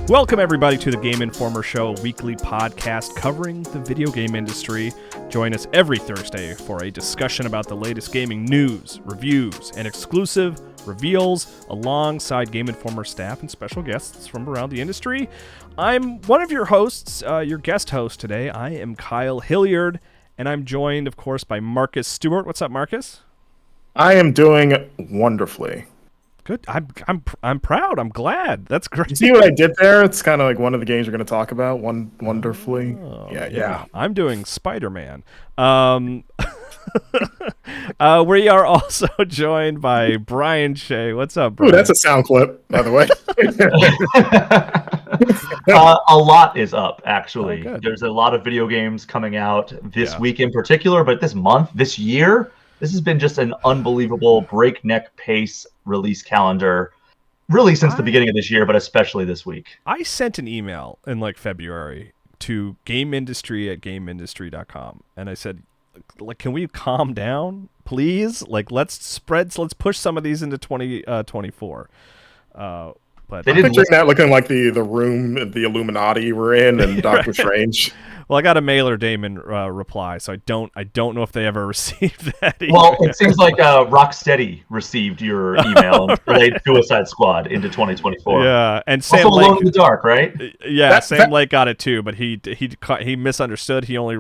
Welcome, everybody, to the Game Informer Show, a weekly podcast covering the video game industry. Join us every Thursday for a discussion about the latest gaming news, reviews, and exclusive reveals alongside Game Informer staff and special guests from around the industry. I'm one of your hosts, your guest host today. I am Kyle Hilliard, and I'm joined, of course, by Marcus Stewart. What's up, Marcus? I am doing wonderfully. Good. I'm proud. I'm glad. That's great. You see what I did there? It's kind of like one of the games we're going to talk about. Wonderfully. Oh, Yeah. I'm doing Spider-Man. We are also joined by Brian Shea. What's up, Brian? Ooh, that's a sound clip, by the way. A lot is up, actually. Oh, there's a lot of video games coming out this week in particular, but this month, this year, this has been just an unbelievable breakneck pace release calendar, really since the beginning of this year, but especially this week. I sent an email in like February to gameindustry@gameindustry.com, and I said, like, can we calm down, please? Like, let's push some of these into 2024. But I'm picturing that looking like the room the Illuminati we're in and Doctor Strange. Well, I got a Mailer Damon reply, so I don't know if they ever received that. Well, it seems like Rocksteady received your email and played Suicide Squad into 2024. Yeah, and Sam also Lake, Alone in the Dark, right? Yeah, Sam Lake got it too, but he misunderstood. He only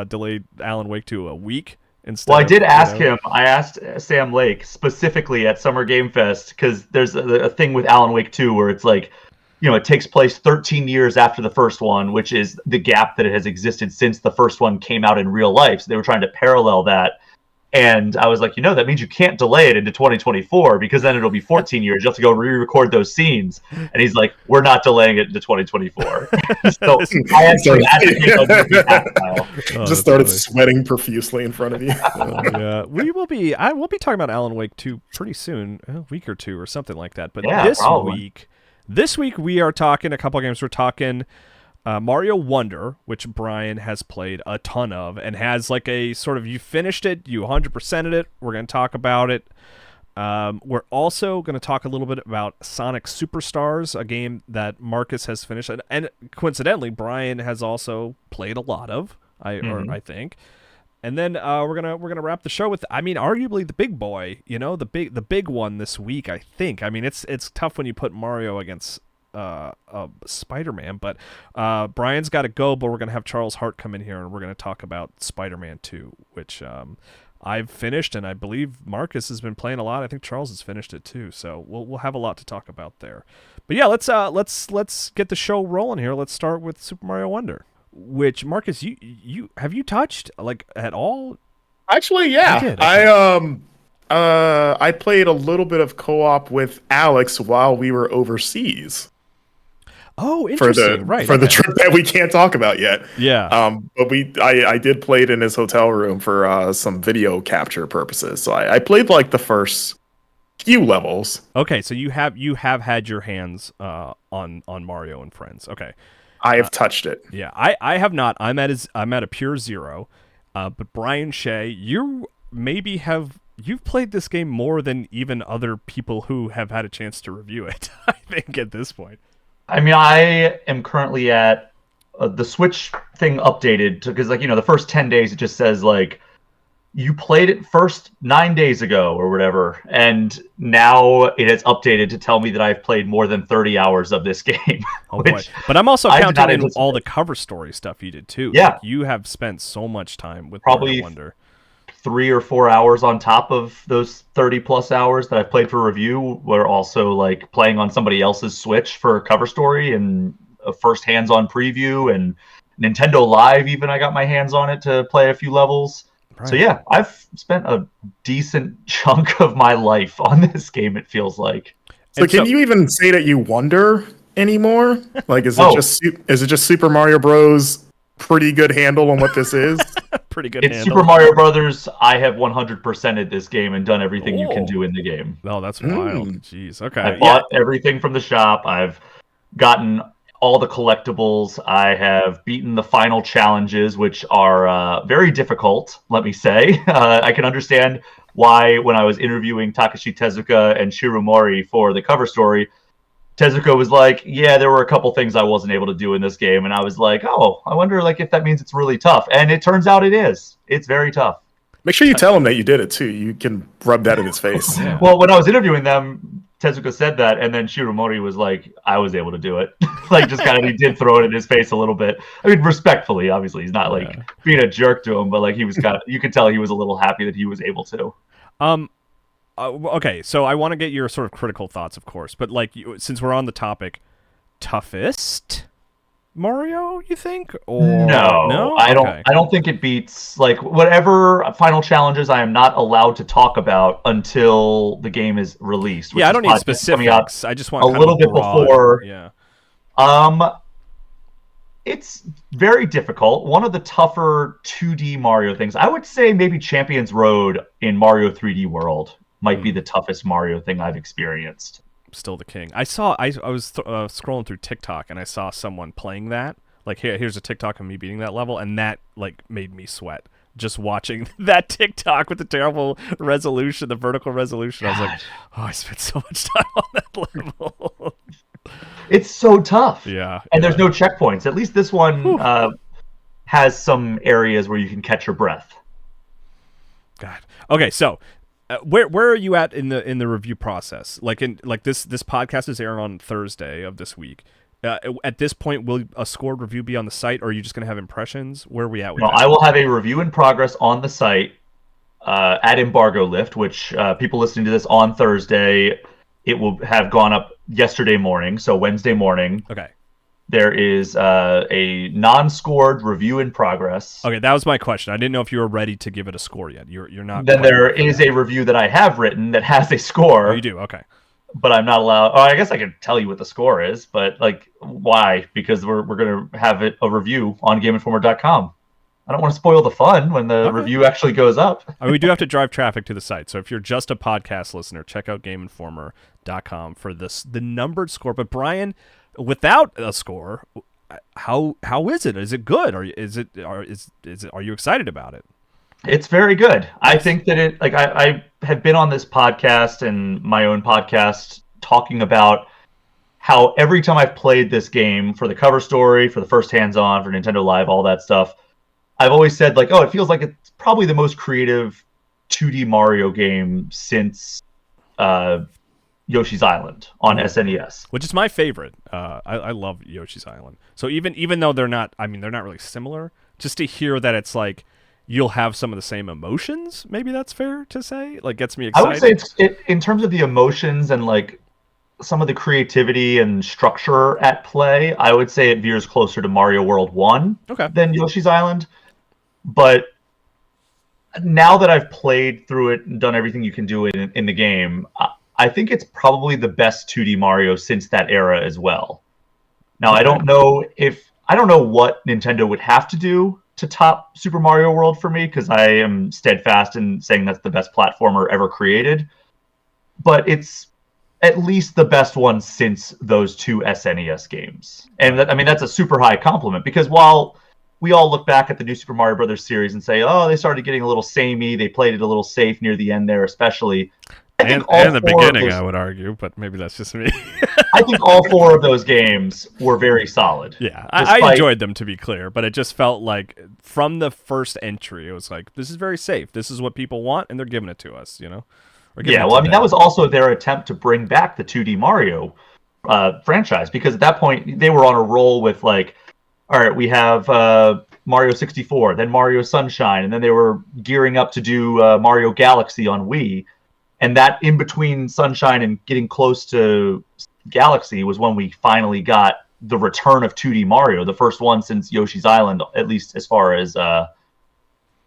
delayed Alan Wake to a week instead. Well, I did ask him. I asked Sam Lake specifically at Summer Game Fest because there's a thing with Alan Wake 2 where it's like, you know, it takes place 13 years after the first one, which is the gap that it has existed since the first one came out in real life. So they were trying to parallel that. And I was like, that means you can't delay it into 2024 because then it'll be 14 years. You have to go re-record those scenes. And he's like, we're not delaying it into 2024. So I actually advocate on your behalf, Kyle. Just started sweating profusely in front of you. Yeah, we'll be talking about Alan Wake 2 pretty soon, a week or two or something like that. But This week we are talking a couple of games. We're talking Mario Wonder, which Brian has played a ton of and has like a sort of, you finished it, you 100%ed it. We're going to talk about it. We're also going to talk a little bit about Sonic Superstars, a game that Marcus has finished. And coincidentally, Brian has also played a lot of, I think. And then we're gonna wrap the show with, arguably the big boy, the big one this week. I think. It's tough when you put Mario against Spider-Man, but Brian's got to go. But we're gonna have Charles Hart come in here, and we're gonna talk about Spider-Man 2, which I've finished, and I believe Marcus has been playing a lot. I think Charles has finished it too. So we'll have a lot to talk about there. But yeah, let's get the show rolling here. Let's start with Super Mario Wonder. Which, Marcus, you have you touched like at all? Actually, yeah. You did, okay. I played a little bit of co-op with Alex while we were overseas. Oh, interesting. For the trip that we can't talk about yet. Yeah. But I did play it in his hotel room for some video capture purposes. So I played like the first few levels. Okay, so you have had your hands on Mario and Friends. Okay. I have touched it. Yeah, I have not. I'm at a pure zero. But Brian Shea, you've played this game more than even other people who have had a chance to review it, I think, at this point. I am currently at the Switch thing updated because, the first 10 days it just says like you played it first 9 days ago or whatever, and now it has updated to tell me that I've played more than 30 hours of this game. Oh boy! But I'm also counting in all the cover story stuff you did too. Yeah, like, you have spent so much time with probably Mario Wonder. 3 or 4 hours on top of those 30 plus hours that I've played for review. We're also like playing on somebody else's Switch for cover story and a first hands-on preview, and Nintendo Live even I got my hands on it to play a few levels. Right. So yeah, I've spent a decent chunk of my life on this game, it feels like. So can you even say that you wonder anymore? Like, is it just Super Mario Bros. Pretty good handle on what this is? Pretty good it's handle. Super Mario Brothers. I have 100%ed this game and done everything you can do in the game. Oh, that's wild. Jeez. Okay. I bought everything from the shop. I've gotten all the collectibles. I have beaten the final challenges, which are very difficult, let me say. I can understand why, when I was interviewing Takashi Tezuka and Shiro Mori for the cover story, Tezuka was like, yeah, there were a couple things I wasn't able to do in this game, and I was like, oh, I wonder like if that means it's really tough. And it turns out it is. It's very tough. Make sure you tell him that you did it too. You can rub that in his face. Yeah. Well, when I was interviewing them, Tezuka said that, and then Shiromori was like, I was able to do it. Like, just kind of, he did throw it in his face a little bit. I mean, respectfully, obviously. He's not, like, being a jerk to him, but, like, he was kind of, you could tell he was a little happy that he was able to. Okay, so I want to get your sort of critical thoughts, of course, but, like, since we're on the topic, toughest Mario, you think? Or no, I don't think it beats, like, whatever final challenges I am not allowed to talk about until the game is released. Yeah, I don't need specifics. I just want a little bit before. Yeah. It's very difficult. One of the tougher 2D Mario things, I would say maybe Champion's Road in Mario 3D World might be the toughest Mario thing I've experienced. Still the king. I was scrolling through TikTok and I saw someone playing that. Like, here's a TikTok of me beating that level, and that like made me sweat just watching that TikTok with the terrible resolution, the vertical resolution. God. I was like, oh, I spent so much time on that level. It's so tough. Yeah. And there's no checkpoints. At least this one has some areas where you can catch your breath. God. Okay, so where are you at in the review process? Like this podcast is airing on Thursday of this week. At this point, will a scored review be on the site, or are you just going to have impressions? Where are we at with that? I will have a review in progress on the site at Embargo Lift, which people listening to this on Thursday, it will have gone up yesterday morning, so Wednesday morning. Okay. There is a non-scored review in progress. Okay, that was my question. I didn't know if you were ready to give it a score yet. You're not. Then there is a review that I have written that has a score. Oh, you do? Okay. But I'm not allowed. Oh, I guess I could tell you what the score is, but like, why? Because we're going to have a review on GameInformer.com. I don't want to spoil the fun when the review actually goes up. I mean, we do have to drive traffic to the site, so if you're just a podcast listener, check out GameInformer.com for the numbered score. But Brian, without a score, how is it? Is it good? Are you excited about it? It's very good. I think that I have been on this podcast and my own podcast talking about how every time I've played this game for the cover story, for the first hands-on, for Nintendo Live, all that stuff, I've always said, like, oh, it feels like it's probably the most creative 2D Mario game since Yoshi's Island on SNES. Which is my favorite. I love Yoshi's Island. So even though they're not really similar, just to hear that it's like you'll have some of the same emotions, maybe that's fair to say, like, gets me excited. I would say in terms of the emotions and like some of the creativity and structure at play, I would say it veers closer to Mario World 1 than Yoshi's Island. But now that I've played through it and done everything you can do in the game, I think it's probably the best 2D Mario since that era as well. Now, I don't know what Nintendo would have to do to top Super Mario World for me, because I am steadfast in saying that's the best platformer ever created. But it's at least the best one since those two SNES games. And that's a super high compliment, because while we all look back at the new Super Mario Brothers series and say, oh, they started getting a little samey, they played it a little safe near the end there especially. And the beginning, I would argue, but maybe that's just me. I think all four of those games were very solid. Yeah, I enjoyed them, to be clear, but it just felt like from the first entry, it was like, this is very safe. This is what people want, and they're giving it to us, you know? Yeah, well, I mean, that was also their attempt to bring back the 2D Mario franchise, because at that point, they were on a roll with, like, all right, we have Mario 64, then Mario Sunshine, and then they were gearing up to do Mario Galaxy on Wii. And that in between Sunshine and getting close to Galaxy was when we finally got the return of 2D Mario, the first one since Yoshi's Island, at least as far as like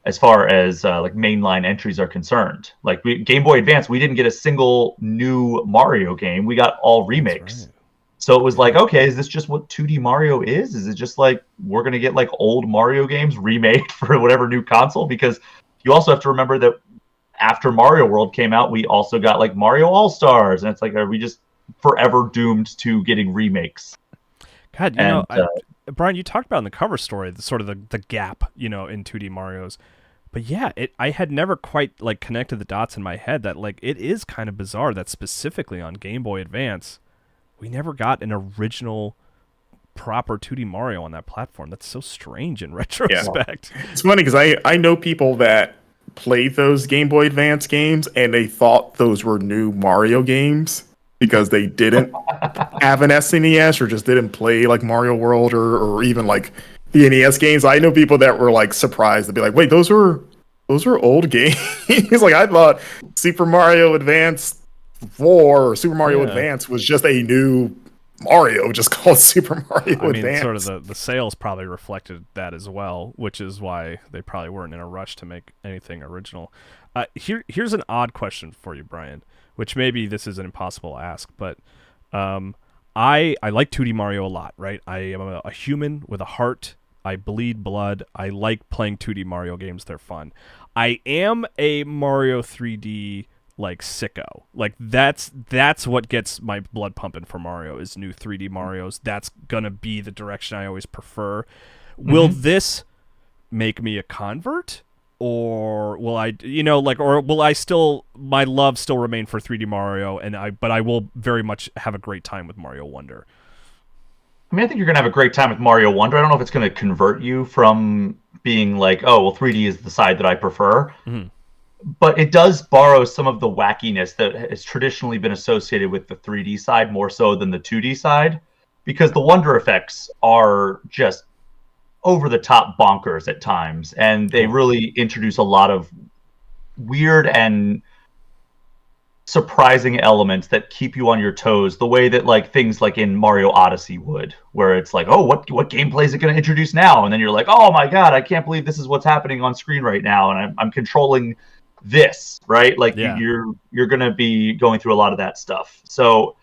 mainline entries are concerned. Like Game Boy Advance, we didn't get a single new Mario game. We got all remakes. Right. So it was like, okay, is this just what 2D Mario is? Is it just like we're going to get like old Mario games remade for whatever new console? Because you also have to remember that after Mario World came out, we also got like Mario All-Stars, and it's like, are we just forever doomed to getting remakes? God, Brian, you talked about in the cover story the gap, in 2D Marios, but yeah, I had never quite like connected the dots in my head that like it is kind of bizarre that specifically on Game Boy Advance, we never got an original proper 2D Mario on that platform. That's so strange in retrospect. Yeah. It's funny because I know people that played those Game Boy Advance games and they thought those were new Mario games because they didn't have an SNES or just didn't play like Mario World or even like the NES games. I know people that were like surprised to be like, wait, those were old games. Like I thought Super Mario Advance 4 or Super Mario Advance was just a new Mario, just called Super Mario Advance. I mean, sort of the sales probably reflected that as well, which is why they probably weren't in a rush to make anything original. Here's an odd question for you, Brian, which maybe this is an impossible ask, but I like 2D Mario a lot, right? I am a human with a heart. I bleed blood. I like playing 2D Mario games. They're fun. I am a Mario 3D like sicko. Like that's what gets my blood pumping for Mario is new 3D Marios. That's gonna be the direction I always prefer. Will this make me a convert, or will I, or will I still, my love still remain for 3D Mario, but I will very much have a great time with Mario Wonder. I mean, I think you're gonna have a great time with Mario Wonder. I don't know if it's gonna convert you from being like, oh, well, 3D is the side that I prefer. Mm-hmm. But it does borrow some of the wackiness that has traditionally been associated with the 3D side more so than the 2D side, because the wonder effects are just over the top bonkers at times, and they really introduce a lot of weird and surprising elements that keep you on your toes, the way that like things like in Mario Odyssey would, where it's like, oh, what gameplay is it going to introduce now? And then you're like, oh my god, I can't believe this is what's happening on screen right now, and I'm controlling this, right? Like you're going to be going through a lot of that stuff. So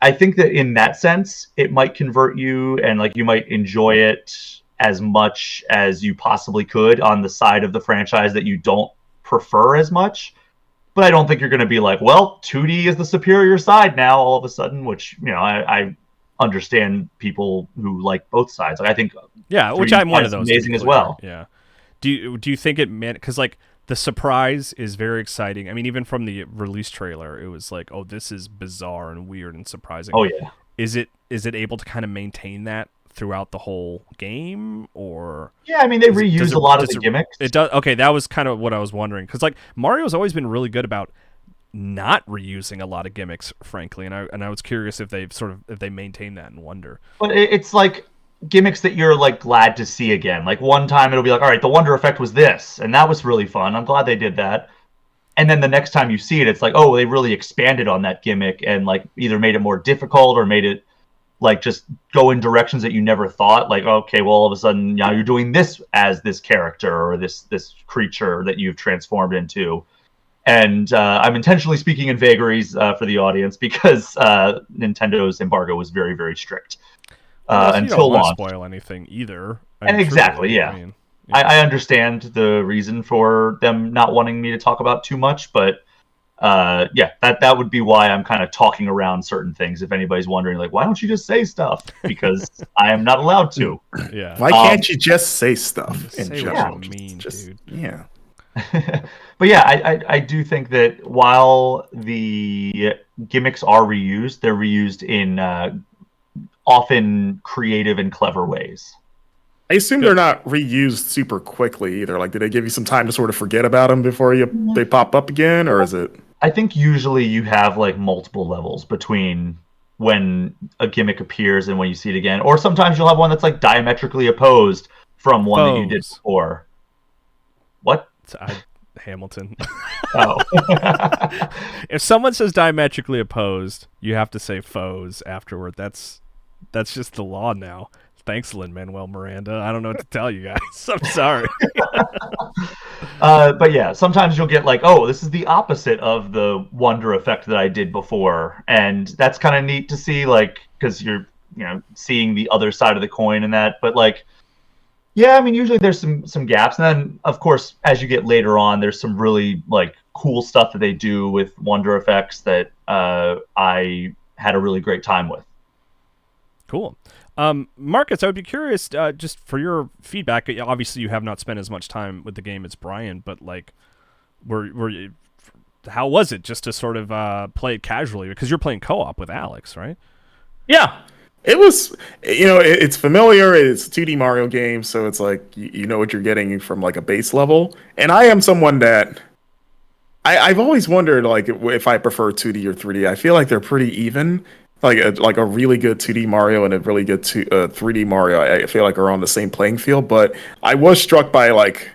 I think that in that sense, it might convert you, and like you might enjoy it as much as you possibly could on the side of the franchise that you don't prefer as much. But I don't think you're going to be like, well, 2D is the superior side now all of a sudden, which, I understand people who like both sides. Like, I think which I'm one of those. Amazing as well. Yeah. Do you think it meant, because like the surprise is very exciting. I mean, even from the release trailer, it was like, oh, this is bizarre and weird and surprising. Oh yeah. Is it able to kind of maintain that throughout the whole game, or I mean, they reuse a lot of the gimmicks. It does. Okay, that was kind of what I was wondering, because like Mario's always been really good about not reusing a lot of gimmicks, frankly, and I was curious if they maintain that in Wonder. But it's like gimmicks that you're like glad to see again. Like one time it'll be like, all right, the Wonder effect was this, and that was really fun. I'm glad they did that. And then the next time you see it, it's like, oh, they really expanded on that gimmick and like either made it more difficult or made it like just go in directions that you never thought. Like, okay, well, all of a sudden now you're doing this as this character or this creature that you've transformed into. And I'm intentionally speaking in vagaries for the audience because Nintendo's embargo was very, very strict until launch. Don't spoil anything either. Exactly, yeah. I mean, I understand the reason for them not wanting me to talk about too much, but that would be why I'm kind of talking around certain things. If anybody's wondering, like, why don't you just say stuff? Because I am not allowed to. Yeah. Why can't you just say stuff in general? Dude. Yeah. But yeah, I do think that while the gimmicks are reused, they're reused in often creative and clever ways. I assume they're not reused super quickly either. Like, did they give you some time to sort of forget about them before they pop up again, or is it? I think usually you have like multiple levels between when a gimmick appears and when you see it again, or sometimes you'll have one that's like diametrically opposed from one that you did before. What? Hamilton. Oh. If someone says diametrically opposed, you have to say foes afterward. That's just the law now. Thanks, Lin-Manuel Miranda. I don't know what to tell you guys. I'm sorry. But yeah, sometimes you'll get like, oh, this is the opposite of the wonder effect that I did before. And that's kind of neat to see, like, because you're, seeing the other side of the coin and that. But like, yeah, I mean, usually there's some gaps. And then, of course, as you get later on, there's some really like cool stuff that they do with wonder effects that I had a really great time with. Cool. Marcus, I would be curious, just for your feedback. Obviously, you have not spent as much time with the game as Brian, but like, how was it just to sort of play it casually? Because you're playing co-op with Alex, right? Yeah. It was, it's familiar. It's a 2D Mario game, so it's like you know what you're getting from like a base level. And I am someone that I've always wondered like if I prefer 2D or 3D. I feel like they're pretty even. Like a really good 2D Mario and a really good 3D Mario, I feel like are on the same playing field. But I was struck by like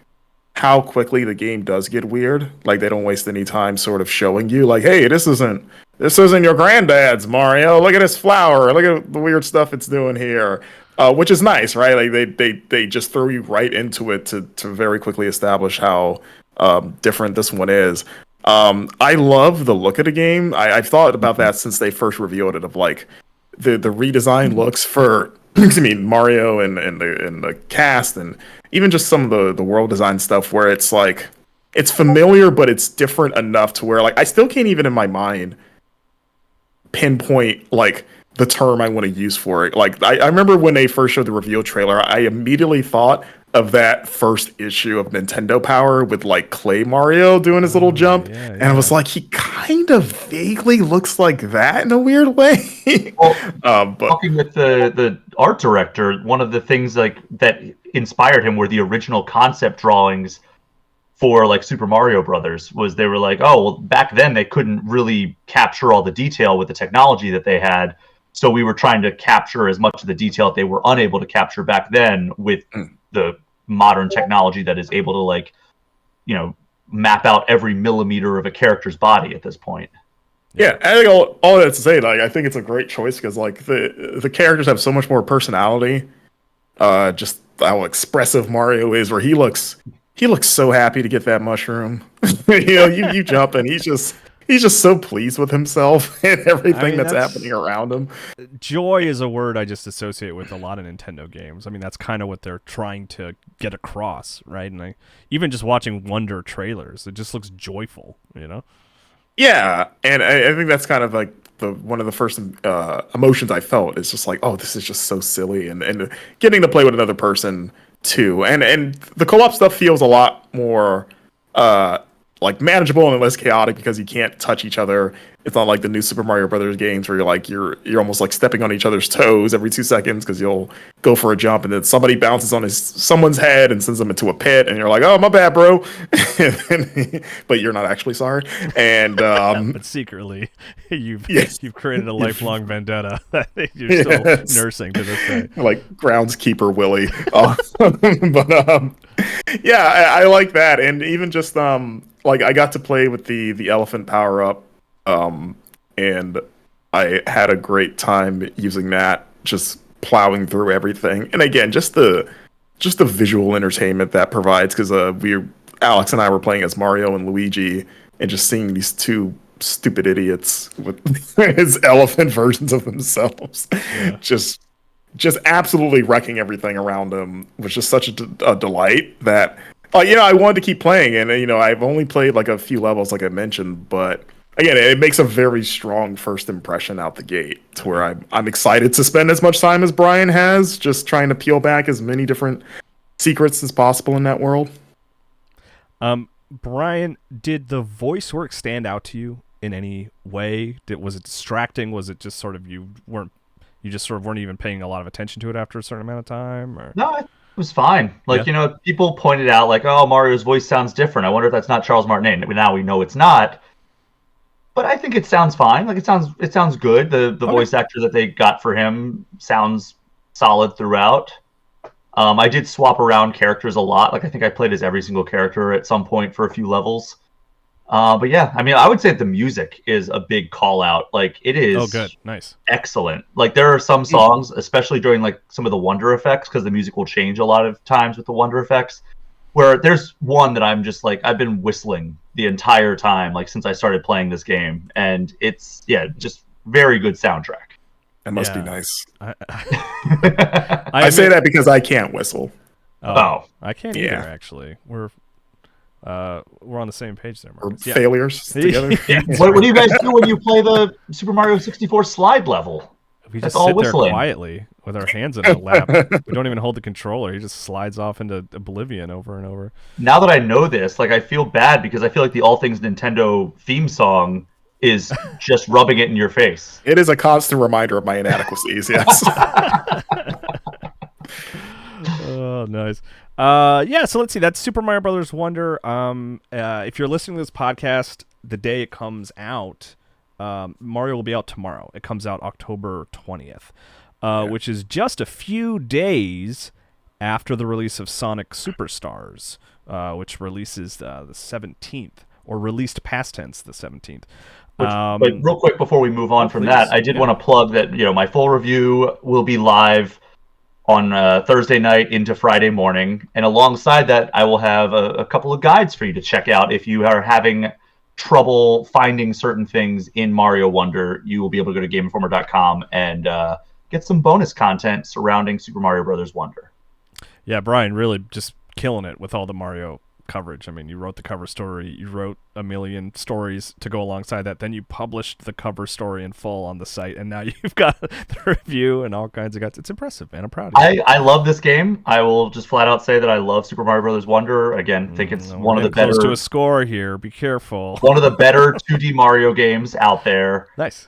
how quickly the game does get weird. Like they don't waste any time sort of showing you like, hey, this isn't your granddad's Mario. Look at this flower. Look at the weird stuff it's doing here. Which is nice, right? Like they just throw you right into it to very quickly establish how different this one is. I love the look of the game. I've thought about that since they first revealed it. Of like the redesign looks for Mario and the cast, and even just some of the world design stuff where it's like it's familiar but it's different enough to where like I still can't even in my mind pinpoint like the term I want to use for it. Like I remember when they first showed the reveal trailer, I immediately thought of that first issue of Nintendo Power with like Clay Mario doing his little jump, and I was like, he kind of vaguely looks like that in a weird way. But talking with the art director, one of the things like that inspired him were the original concept drawings for like Super Mario Brothers. Was they were like, oh, well, back then they couldn't really capture all the detail with the technology that they had. So we were trying to capture as much of the detail that they were unable to capture back then with the modern technology that is able to like, map out every millimeter of a character's body at this point. Yeah, I think all that to say, like, I think it's a great choice because like the characters have so much more personality. Just how expressive Mario is, where he looks so happy to get that mushroom. You jump and he's just so pleased with himself and everything that's happening around him. Joy is a word I just associate with a lot of Nintendo games. I mean, that's kind of what they're trying to get across, right? And even just watching Wonder trailers, it just looks joyful, Yeah, and I think that's kind of like one of the first emotions I felt. Is just like, oh, this is just so silly, and getting to play with another person too, and the co-op stuff feels a lot more like manageable and less chaotic because you can't touch each other. It's not like the new Super Mario Brothers games where you're almost like stepping on each other's toes every 2 seconds because you'll go for a jump and then somebody bounces on someone's head and sends them into a pit and you're like, oh, my bad, bro. But you're not actually sorry. And but secretly you've created a lifelong vendetta that you're still nursing to this day. Like groundskeeper Willie. But yeah, I like that. And even just like I got to play with the elephant power up. And I had a great time using that, just plowing through everything. And again, just the visual entertainment that provides, because Alex and I were playing as Mario and Luigi, and just seeing these two stupid idiots with his elephant versions of themselves, just absolutely wrecking everything around them was just such a delight that I wanted to keep playing. And I've only played like a few levels, like I mentioned, but again, it makes a very strong first impression out the gate to where I'm excited to spend as much time as Brian has, just trying to peel back as many different secrets as possible in that world. Brian, did the voice work stand out to you in any way? Was it distracting? Was it just sort of you just sort of weren't even paying a lot of attention to it after a certain amount of time? Or? No, it was fine. Like, people pointed out like, oh, Mario's voice sounds different. I wonder if that's not Charles Martinet. Now we know it's not. But I think it sounds fine. Like it sounds good. The voice actor that they got for him sounds solid throughout. I did swap around characters a lot. Like I think I played as every single character at some point for a few levels. But yeah, I mean, I would say the music is a big call out. Like it is. Oh, good, nice, excellent. Like there are some songs, especially during like some of the Wonder effects, because the music will change a lot of times with the Wonder effects. Where there's one that I'm just like I've been whistling the entire time, like since I started playing this game, and it's just very good soundtrack. That must be nice. I say that because I can't whistle. Oh. I can't either. Actually, we're on the same page there, Marcus. We're failures together. What do you guys do when you play the Super Mario 64 slide level? We just sit there quietly with our hands in our lap. We don't even hold the controller. He just slides off into oblivion over and over. Now that I know this, like I feel bad because I feel like the All Things Nintendo theme song is just rubbing it in your face. It is a constant reminder of my inadequacies. Yes. Oh, nice. Yeah, so let's see. That's Super Mario Brothers Wonder. If you're listening to this podcast the day it comes out, Mario will be out tomorrow. It comes out October 20th, which is just a few days after the release of Sonic Superstars, which releases the 17th, or released past tense the 17th. But real quick before we move on from that, I did want to plug that my full review will be live on Thursday night into Friday morning, and alongside that, I will have a couple of guides for you to check out if you are having trouble finding certain things in Mario Wonder. You will be able to go to GameInformer.com and get some bonus content surrounding Super Mario Brothers Wonder. Yeah, Brian really just killing it with all the Mario coverage. I mean, you wrote the cover story, you wrote a million stories to go alongside that, then you published the cover story in full on the site, and now you've got the review and all kinds of guts. It's impressive, man. I'm proud of you. I love this game. I will just flat out say that I love Super Mario Brothers Wonder. Again, think it's one of the better. Close to a score here. Be careful. One of the better 2D Mario games out there. Nice.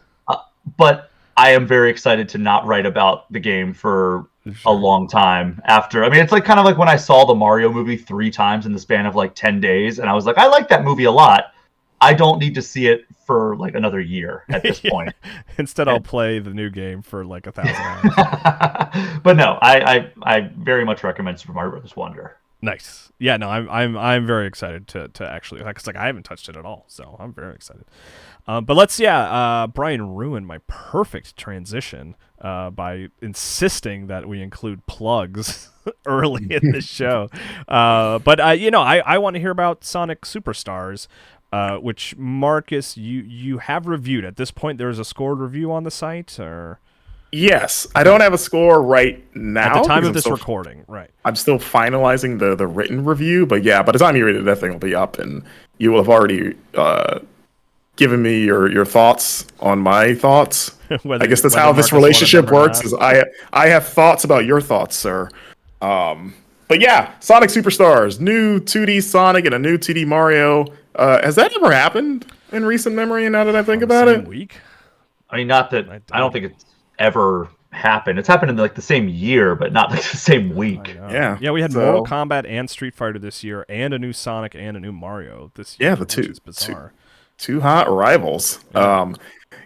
But I am very excited to not write about the game for a long time after. I mean, it's like kind of like when I saw the Mario movie 3 times in the span of like 10 days, and I was like, I like that movie a lot. I don't need to see it for like another year at this point. Instead, I'll play the new game for like 1,000 hours. But no, I very much recommend Super Mario Bros. Wonder. Nice. Yeah, no, I'm very excited to actually, because I haven't touched it at all, so I'm very excited. But Brian ruined my perfect transition by insisting that we include plugs early in the show. But I want to hear about Sonic Superstars, which Marcus, you have reviewed. At this point, there's a scored review on the site, or? Yes, I don't have a score right now. At the time of this recording, right. I'm still finalizing the written review, but yeah, by the time you read it, that thing will be up, and you will have already given me your thoughts on my thoughts. I guess that's how this relationship works. Is I have thoughts about your thoughts, sir. But yeah, Sonic Superstars, new 2D Sonic and a new 2D Mario. Has that ever happened in recent memory? Now that I think about it, week. I mean, not that I don't think it's ever happened. It's happened in like the same year, but not like the same week. Yeah, we had Mortal Kombat and Street Fighter this year, and a new Sonic and a new Mario this year. Yeah, the two hot rivals.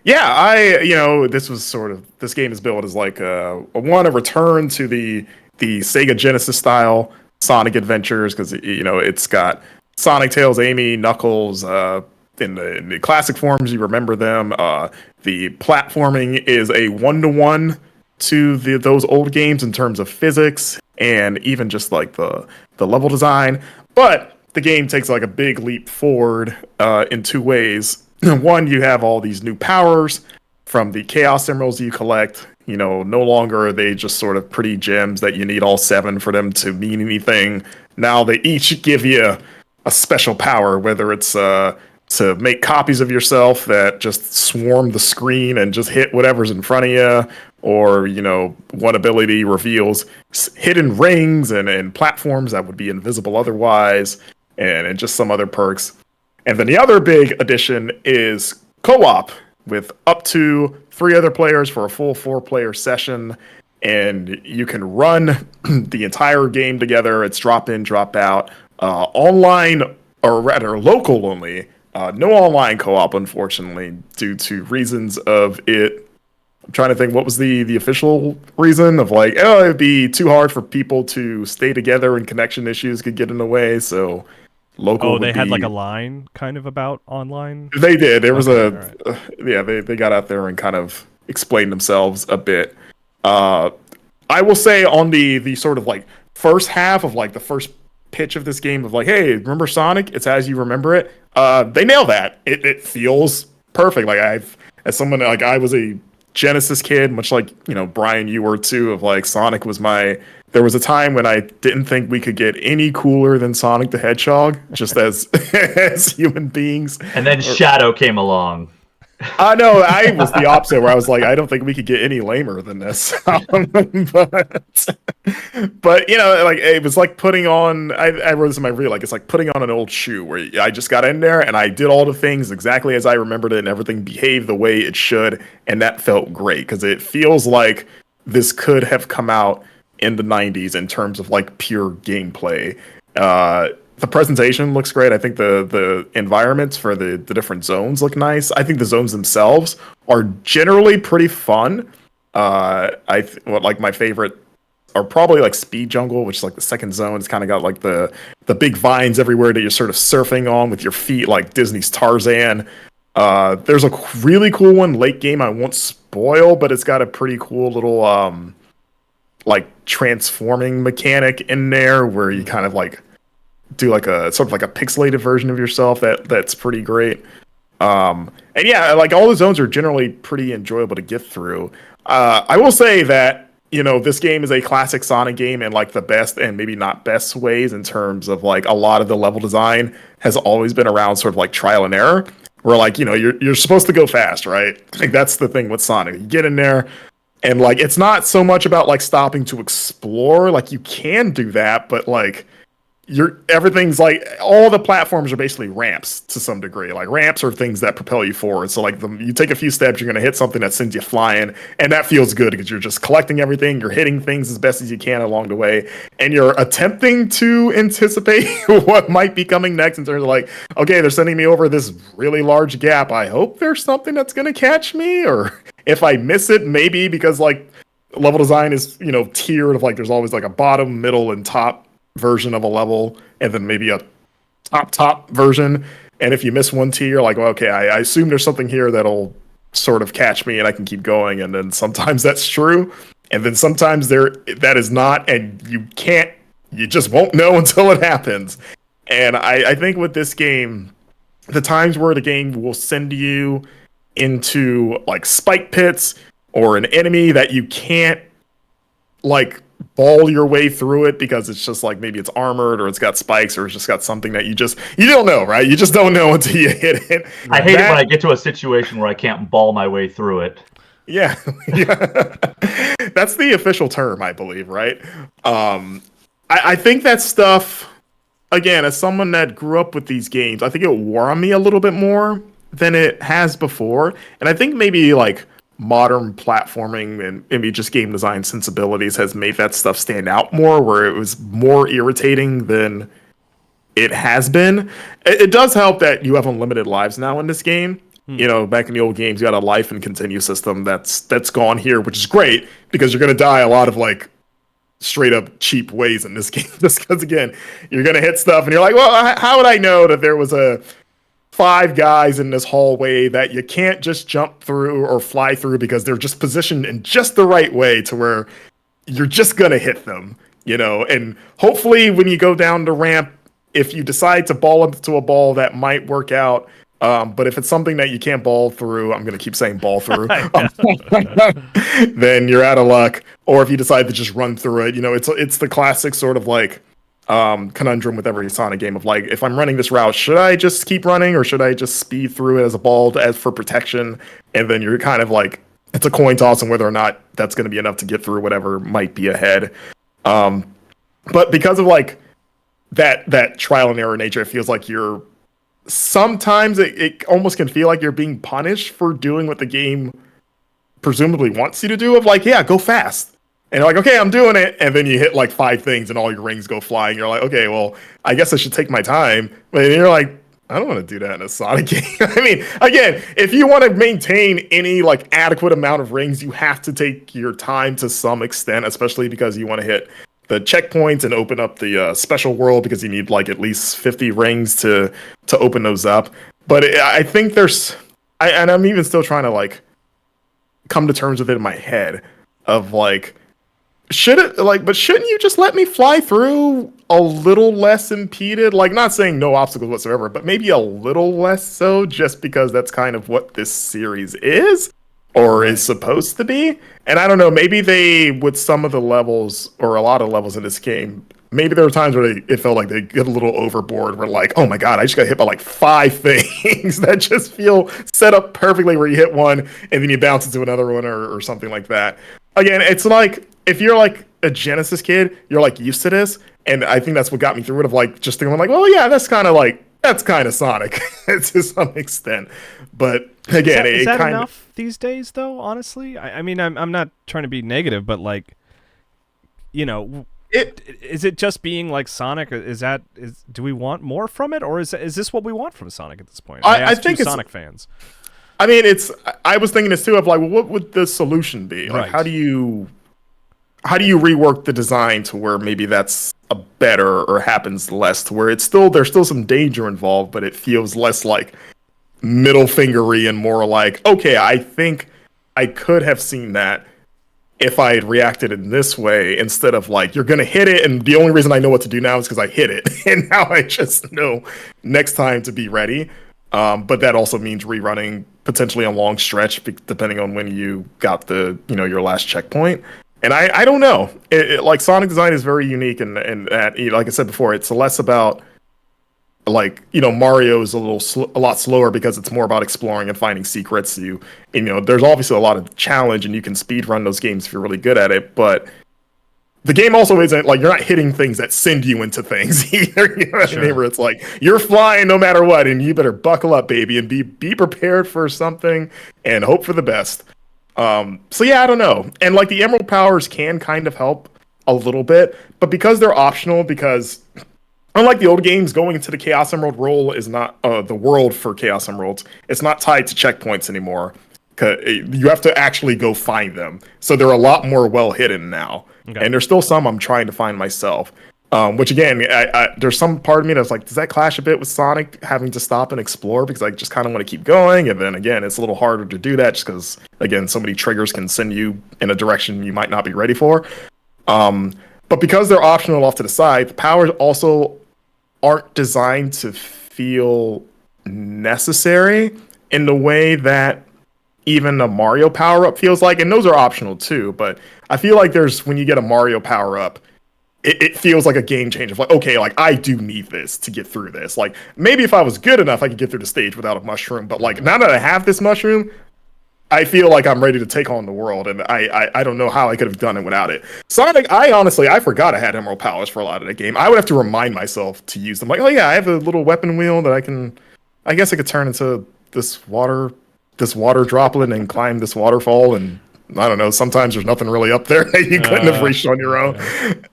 This was sort of, this game is billed as like a return to the Sega Genesis style Sonic adventures, because it's got Sonic, Tails, Amy, Knuckles in the classic forms. You remember them. The platforming is a 1-to-1 to those old games in terms of physics and even just like the level design, but the game takes like a big leap forward in 2 ways. One, you have all these new powers from the Chaos Emeralds you collect. No longer are they just sort of pretty gems that you need all 7 for them to mean anything. Now they each give you a special power, whether it's to make copies of yourself that just swarm the screen and just hit whatever's in front of you, or one ability reveals hidden rings and platforms that would be invisible otherwise, and just some other perks. And then the other big addition is co-op with up to 3 other players for a full 4-player session, and you can run the entire game together. It's drop in, drop out, online, or rather local only. No online co-op, unfortunately, due to reasons of it. I'm trying to think, what was the official reason of like, it'd be too hard for people to stay together and connection issues could get in the way, so local. Oh, they had like a line kind of about online? They did. There was they got out there and kind of explained themselves a bit. I will say on the sort of like first half of like the first pitch of this game of like, hey, remember Sonic? It's as you remember it. They nail that. It feels perfect. Like I was a Genesis kid, much like Brian, you were too. Of like Sonic was there was a time when I didn't think we could get any cooler than Sonic the Hedgehog, just as as human beings. And then Shadow came along. No, I was the opposite, where I was like, I don't think we could get any lamer than this. But like it was like putting on. I wrote this in my reel. Like it's like putting on an old shoe, where I just got in there and I did all the things exactly as I remembered it, and everything behaved the way it should, and that felt great because it feels like this could have come out in the '90s in terms of like pure gameplay. The presentation looks great. I think the environments for the different zones look nice. I think the zones themselves are generally pretty fun. Like my favorite are probably like Speed Jungle, which is like the second zone. It's kind of got like the big vines everywhere that you're sort of surfing on with your feet, like Disney's Tarzan. There's a really cool one late game I won't spoil, but it's got a pretty cool little like transforming mechanic in there where you kind of like do like a sort of like a pixelated version of yourself that's pretty great. And yeah, like all the zones are generally pretty enjoyable to get through. I will say that this game is a classic Sonic game in like the best and maybe not best ways, in terms of like a lot of the level design has always been around sort of like trial and error, where like you're supposed to go fast, right? Like that's the thing with Sonic. You get in there and like it's not so much about like stopping to explore. Like you can do that, but like everything's like all the platforms are basically ramps to some degree. Like ramps are things that propel you forward. So like you take a few steps, you're gonna hit something that sends you flying, and that feels good because you're just collecting everything. You're hitting things as best as you can along the way, and you're attempting to anticipate what might be coming next in terms of like, okay, they're sending me over this really large gap. I hope there's something that's gonna catch me, or if I miss it, maybe because like level design is tiered of like there's always like a bottom, middle, and top version of a level, and then maybe a top version. And if you miss one tier, you're like, well, okay, I assume there's something here that'll sort of catch me and I can keep going. And then sometimes that's true, and then sometimes that is not, and you just won't know until it happens. And I think with this game, the times where the game will send you into like spike pits or an enemy that you can't like ball your way through it because it's just like maybe it's armored or it's got spikes or it's just got something that you don't know, right? You just don't know until you hit it. I hate it when I get to a situation where I can't ball my way through it. Yeah. That's the official term, I believe, right? I think that stuff, again, as someone that grew up with these games, I think it wore on me a little bit more than it has before. And I think maybe like modern platforming and maybe just game design sensibilities has made that stuff stand out more, where it was more irritating than it has been. It does help that you have unlimited lives now in this game. Back in the old games, you had a life and continue system that's gone here, which is great because you're going to die a lot of like straight up cheap ways in this game. Just because, again, you're going to hit stuff and you're like, well, how would I know that there was a 5 guys in this hallway that you can't just jump through or fly through because they're just positioned in just the right way to where you're just gonna hit them, and hopefully when you go down the ramp, if you decide to ball into a ball, that might work out. But if it's something that you can't ball through, I'm gonna keep saying ball through, then you're out of luck. Or if you decide to just run through it, it's the classic sort of like conundrum with every Sonic game of like, if I'm running this route, should I just keep running or should I just speed through it as a ball as for protection? And then you're kind of like, it's a coin toss on whether or not that's going to be enough to get through whatever might be ahead. But because of like that trial and error nature, it feels like you're sometimes it almost can feel like you're being punished for doing what the game presumably wants you to do, of like, yeah, go fast. And you're like, okay, I'm doing it. And then you hit like 5 things and all your rings go flying. You're like, okay, well, I guess I should take my time. But you're like, I don't want to do that in a Sonic game. I mean, again, if you want to maintain any like adequate amount of rings, you have to take your time to some extent, especially because you want to hit the checkpoints and open up the special world, because you need like at least 50 rings to open those up. But I think and I'm even still trying to like come to terms with it in my head of like, shouldn't you just let me fly through a little less impeded? Like, not saying no obstacles whatsoever, but maybe a little less so, just because that's kind of what this series is or is supposed to be. And I don't know, maybe they, with some of the levels or a lot of levels in this game, maybe there were times where it felt like they get a little overboard. Where like, oh my god, I just got hit by like 5 things that just feel set up perfectly. Where you hit one and then you bounce into another one or something like that. Again, it's like if you're like a Genesis kid, you're like used to this, and I think that's what got me through it. Of like just thinking like, well, yeah, that's kind of Sonic to some extent. But again, is that enough these days, though? Honestly, I mean, I'm not trying to be negative, but like, you know, is it just being like Sonic? Do we want more from it, or is this what we want from Sonic at this point? I think it's Sonic fans. I mean, I was thinking this too of like, well, what would the solution be? Like, right. how do you rework the design to where maybe that's a better or happens less, to where there's still some danger involved, but it feels less like middle fingery and more like, okay, I think I could have seen that if I had reacted in this way, instead of like, you're gonna hit it, and the only reason I know what to do now is because I hit it, and now I just know next time to be ready. But that also means rerunning potentially a long stretch, depending on when you got your last checkpoint. And I don't know. Like Sonic design is very unique, and that, like I said before, it's less about like, Mario is a lot slower because it's more about exploring and finding secrets. There's obviously a lot of challenge, and you can speed run those games if you're really good at it. But the game also isn't like you're not hitting things that send you into things either. You know what I mean? Where it's like you're flying no matter what, and you better buckle up, baby, and be prepared for something and hope for the best. So yeah, I don't know. And like the Emerald powers can kind of help a little bit, but because they're optional, because unlike the old games, going into the Chaos Emerald role is not the world for Chaos Emeralds. It's not tied to checkpoints anymore. You have to actually go find them. So they're a lot more well hidden now. Okay. And there's still some I'm trying to find myself. Which again, there's some part of me that's like, does that clash a bit with Sonic having to stop and explore? Because I just kind of want to keep going. And then again, it's a little harder to do that just because, again, so many triggers can send you in a direction you might not be ready for. But because they're optional off to the side, the powers also aren't designed to feel necessary in the way that even a Mario power-up feels like. And those are optional too. But I feel like when you get a Mario power-up, it feels like a game changer. Like, okay, like I do need this to get through this. Like maybe if I was good enough, I could get through the stage without a mushroom. But like now that I have this mushroom, I feel like I'm ready to take on the world, and I don't know how I could have done it without it. Sonic, I forgot I had Emerald powers for a lot of the game. I would have to remind myself to use them. Like, oh yeah, I have a little weapon wheel that I guess I could turn into this water droplet and climb this waterfall, and I don't know, sometimes there's nothing really up there that you couldn't have reached on your own.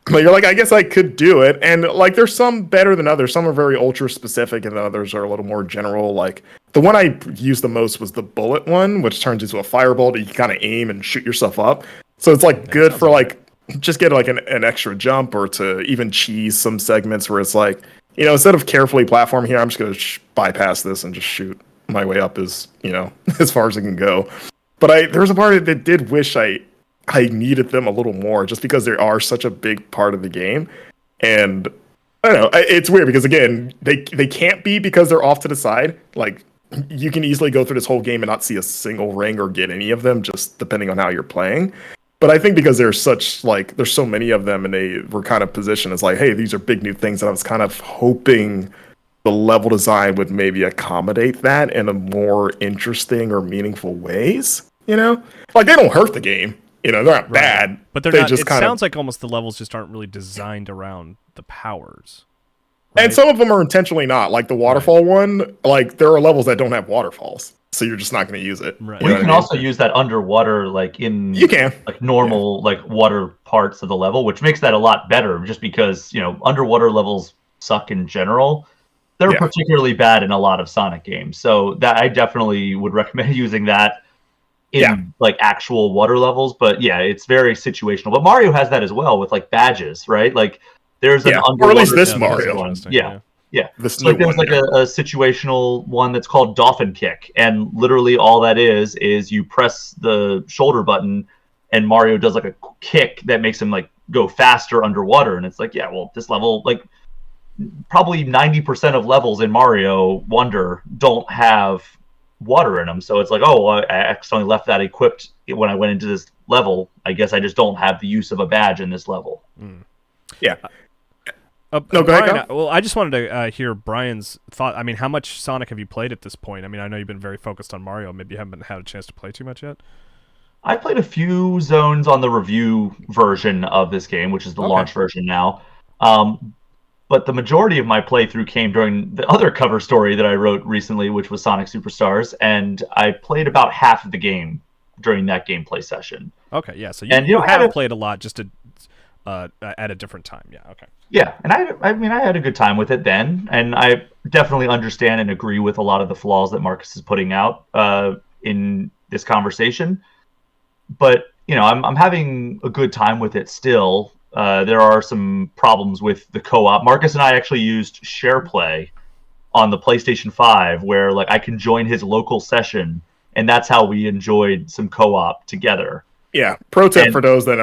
But you're like, I guess I could do it. And like, there's some better than others. Some are very ultra specific and others are a little more general. Like the one I used the most was the bullet one, which turns into a fireball that you can kind of aim and shoot yourself up. So it's like good for like, just get like an extra jump, or to even cheese some segments where it's like, instead of carefully platforming here, I'm just going to bypass this and just shoot my way up as far as I can go. But there was a part of it that did wish I needed them a little more, just because they are such a big part of the game. And I don't know, it's weird because again, they can't be, because they're off to the side. Like you can easily go through this whole game and not see a single ring or get any of them, just depending on how you're playing. But I think because there's so many of them, and they were kind of positioned as like, hey, these are big new things, and I was kind of hoping the level design would maybe accommodate that in a more interesting or meaningful ways. Like they don't hurt the game. They're not bad, but they're not. It sounds like almost the levels just aren't really designed around the powers. Right? And some of them are intentionally not. Like the waterfall one, like there are levels that don't have waterfalls, so you're just not going to use it. Right. You can also use that underwater, like in like normal like water parts of the level, which makes that a lot better. Just because underwater levels suck in general. They're particularly bad in a lot of Sonic games, so that I definitely would recommend using that in like actual water levels. But yeah, it's very situational. But Mario has that as well with like badges, right? Like there's an underwater, or at least this Mario one. Yeah. So like there's like a situational one that's called Dolphin Kick, and literally all that is you press the shoulder button, and Mario does like a kick that makes him like go faster underwater. And it's like, yeah, well, this level, like probably 90% of levels in Mario Wonder don't have water in them. So it's like, oh, I accidentally left that equipped when I went into this level. I guess I just don't have the use of a badge in this level. Yeah. No, go Brian, ahead. well, I just wanted to hear Brian's thought. I mean, how much Sonic have you played at this point? I mean, I know you've been very focused on Mario. Maybe you haven't had a chance to play too much yet. I played a few zones on the review version of this game, which is the launch version now. But the majority of my playthrough came during the other cover story that I wrote recently, which was Sonic Superstars, and I played about half of the game during that gameplay session. Okay, yeah. So you have played a lot, just at a different time. Yeah. Okay. Yeah, and I had a good time with it then, and I definitely understand and agree with a lot of the flaws that Marcus is putting out in this conversation. But I'm having a good time with it still. There are some problems with the co-op. Marcus and I actually used SharePlay on the PlayStation 5, where like I can join his local session, and that's how we enjoyed some co-op together. Yeah, pro tip for those that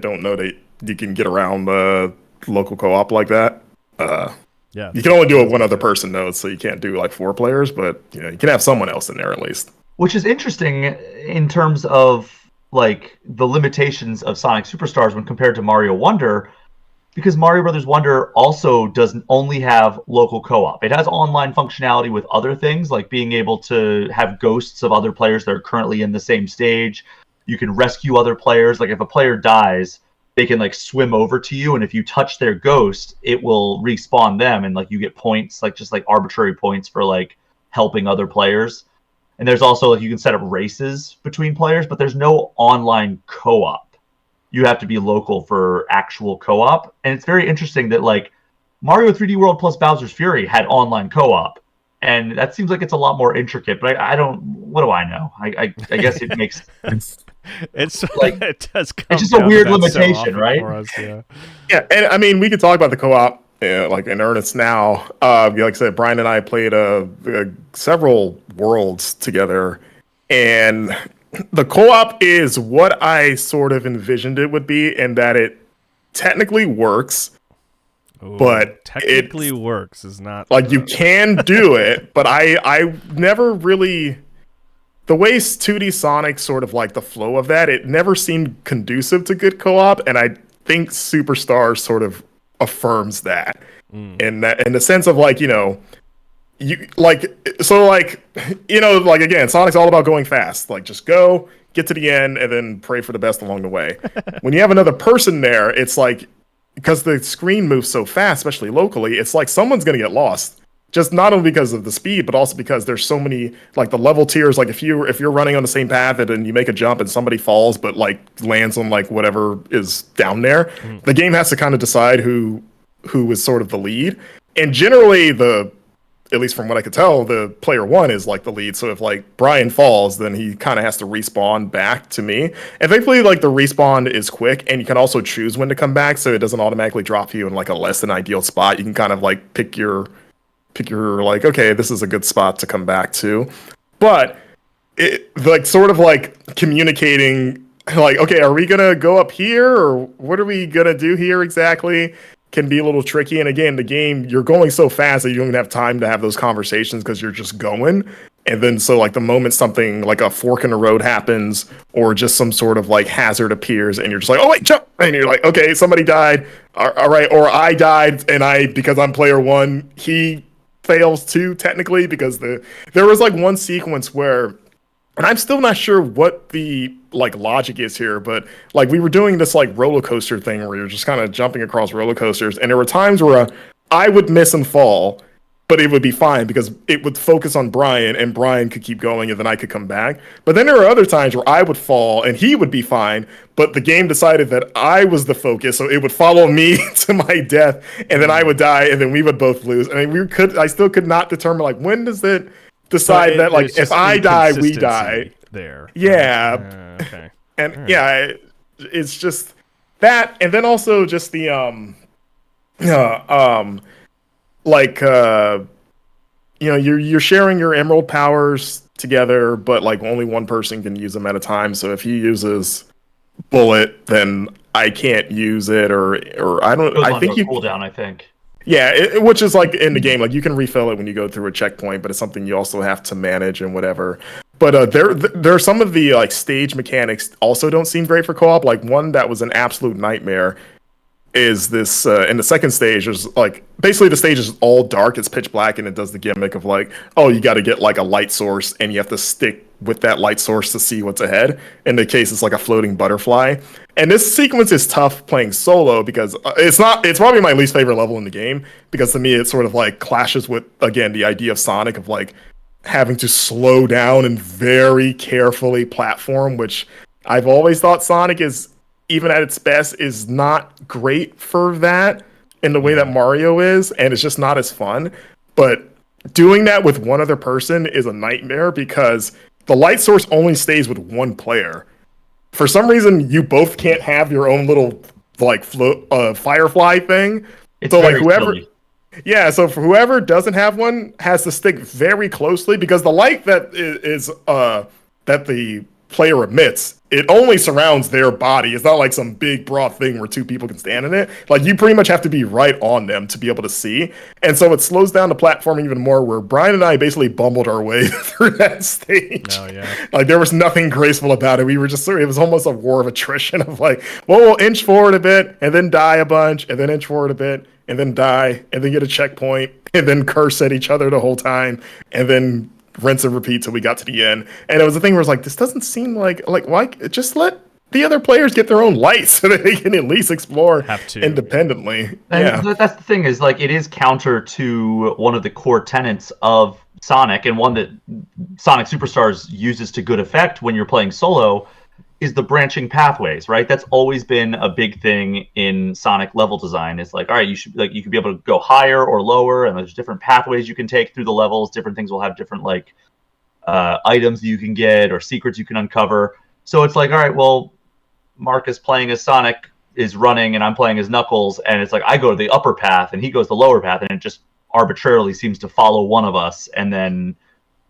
don't know that you can get around the local co-op like that. Yeah, you can only do it one other person knows, so you can't do like 4 players, but you can have someone else in there at least. Which is interesting in terms of like the limitations of Sonic Superstars when compared to Mario Wonder, because Mario Brothers Wonder also doesn't only have local co-op. It has online functionality with other things, like being able to have ghosts of other players that are currently in the same stage. You can rescue other players. Like if a player dies, they can like swim over to you, and if you touch their ghost, it will respawn them, and like you get points, like just like arbitrary points for like helping other players. And there's also like you can set up races between players, but there's no online co-op. You have to be local for actual co-op. And it's very interesting that like Mario 3D World plus Bowser's Fury had online co-op. And that seems like it's a lot more intricate, but I don't, what do I know? I guess it makes it's like it does come it's just a weird limitation, so right? Us, yeah. Yeah, and I mean we could talk about the co-op like in earnest now. Like I said, Brian and I played several worlds together, and the co-op is what I sort of envisioned it would be, in that it technically works. Ooh, but technically works is not like you can do it, but I never really, the way 2D Sonic sort of like the flow of that, it never seemed conducive to good co-op, and I think Superstars sort of affirms that in the sense of like you like, so like like again, Sonic's all about going fast, like just go get to the end and then pray for the best along the way. When you have another person there, it's like, because the screen moves so fast, especially locally, it's like someone's gonna get lost, just not only because of the speed, but also because there's so many, like the level tiers. Like if you're running on the same path and then you make a jump and somebody falls but like lands on like whatever is down there, the game has to kind of decide who is sort of the lead. And generally at least from what I could tell, the player 1 is like the lead. So if like Brian falls, then he kind of has to respawn back to me. And thankfully, like the respawn is quick, and you can also choose when to come back, so it doesn't automatically drop you in like a less than ideal spot. You can kind of like pick your like, okay, this is a good spot to come back to. But it like sort of like communicating like, okay, are we gonna go up here, or what are we gonna do here exactly, can be a little tricky. And again, the game, you're going so fast that you don't even have time to have those conversations because you're just going. And then so like the moment something like a fork in the road happens, or just some sort of like hazard appears, and you're just like, oh wait, jump, and you're like, okay, somebody died, all right, or I died, and because I'm player 1, he fails too technically, because there was like one sequence where, and I'm still not sure what the like logic is here, but like we were doing this like roller coaster thing where you're just kind of jumping across roller coasters, and there were times where I would miss and fall, but it would be fine because it would focus on Brian, and Brian could keep going, and then I could come back. But then there are other times where I would fall and he would be fine, but the game decided that I was the focus, so it would follow me to my death, and then I would die, and then we would both lose. I mean, I still could not determine like, when does it decide that like if I die, we die. There. Yeah. Okay. And yeah, it's just that, and then also just the you're sharing your emerald powers together, but like only one person can use them at a time. So if he uses bullet, then I can't use it, or I don't. I think you cooldown. I think. Yeah, which is like in the game, like you can refill it when you go through a checkpoint, but it's something you also have to manage and whatever. But there are some of the like stage mechanics also don't seem great for co-op. Like one that was an absolute nightmare is this in the second stage is like basically the stage is all dark, it's pitch black, and it does the gimmick of like, oh, you got to get like a light source and you have to stick with that light source to see what's ahead. In the case, it's like a floating butterfly. And this sequence is tough playing solo because it's probably my least favorite level in the game, because to me it sort of like clashes with, again, the idea of Sonic of like having to slow down and very carefully platform, which I've always thought Sonic is, even at its best, is not great for that in the way that Mario is, and it's just not as fun. But doing that with one other person is a nightmare because the light source only stays with one player. For some reason, you both can't have your own little like firefly thing. It's so like whoever silly. Yeah, so for whoever doesn't have one has to stick very closely, because the light that is that the player emits, it only surrounds their body. It's not like some big broad thing where two people can stand in it. Like, you pretty much have to be right on them to be able to see. And so it slows down the platform even more, where Brian and I basically bumbled our way through that stage. Oh, yeah. Like, there was nothing graceful about it. We were just, it was almost a war of attrition of like, well, we'll inch forward a bit and then die a bunch and then inch forward a bit and then die and then get a checkpoint and then curse at each other the whole time and then rinse and repeat till we got to the end. And it was a thing where it's like, this doesn't seem like why just let the other players get their own lights so that they can at least explore independently. And that's the thing, is like, it is counter to one of the core tenets of Sonic, and one that Sonic Superstars uses to good effect when you're playing solo, is the branching pathways, right? That's always been a big thing in Sonic level design. It's like, all right, you could be able to go higher or lower, and there's different pathways you can take through the levels. Different things will have different like items that you can get or secrets you can uncover. So it's like, all right, well, Marcus playing as Sonic is running and I'm playing as Knuckles, and it's like I go to the upper path and he goes the lower path, and it just arbitrarily seems to follow one of us, and then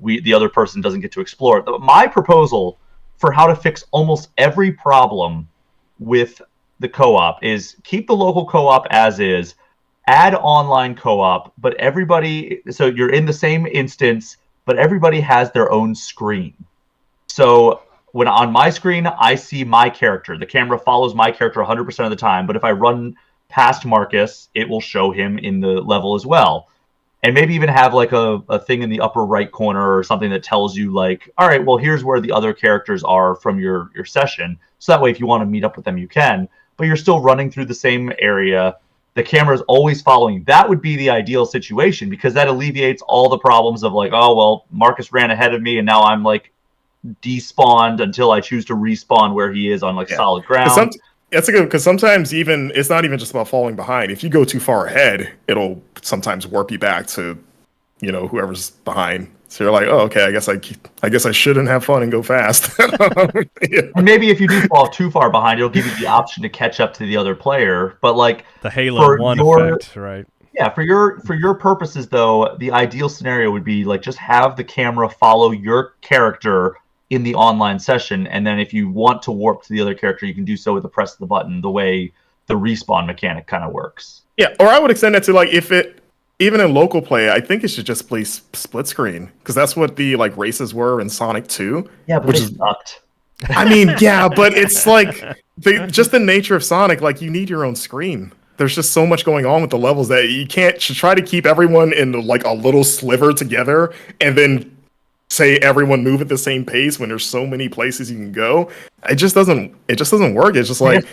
the other person doesn't get to explore. My proposal for how to fix almost every problem with the co-op is keep the local co-op as is, add online co-op, but everybody, so you're in the same instance, but everybody has their own screen. So when on my screen, I see my character. The camera follows my character 100% of the time, but if I run past Marcus, it will show him in the level as well. And maybe even have like a thing in the upper right corner or something that tells you like, all right, well, here's where the other characters are from your session. So that way, if you want to meet up with them, you can, but you're still running through the same area. The camera is always following. That would be the ideal situation, because that alleviates all the problems of like, oh, well, Marcus ran ahead of me and now I'm like despawned until I choose to respawn where he is on like solid ground. That's a good, because sometimes even it's not even just about falling behind. If you go too far ahead, it'll sometimes warp you back to, whoever's behind. So you're like, oh, okay, I guess I shouldn't have fun and go fast. And maybe if you do fall too far behind, it'll give you the option to catch up to the other player. But like the Halo 1 effect, right? Yeah, for your purposes though, the ideal scenario would be like just have the camera follow your character in the online session, and then if you want to warp to the other character, you can do so with the press of the button, the way the respawn mechanic kind of works. Yeah, or I would extend that to like, if it, even in local play, I think it should just play split screen, because that's what the like races were in Sonic 2. Yeah, but they sucked. I mean, yeah, but it's like just the nature of Sonic, like you need your own screen. There's just so much going on with the levels that you can't try to keep everyone in like a little sliver together and then say everyone move at the same pace when there's so many places you can go. It just doesn't work. It's just like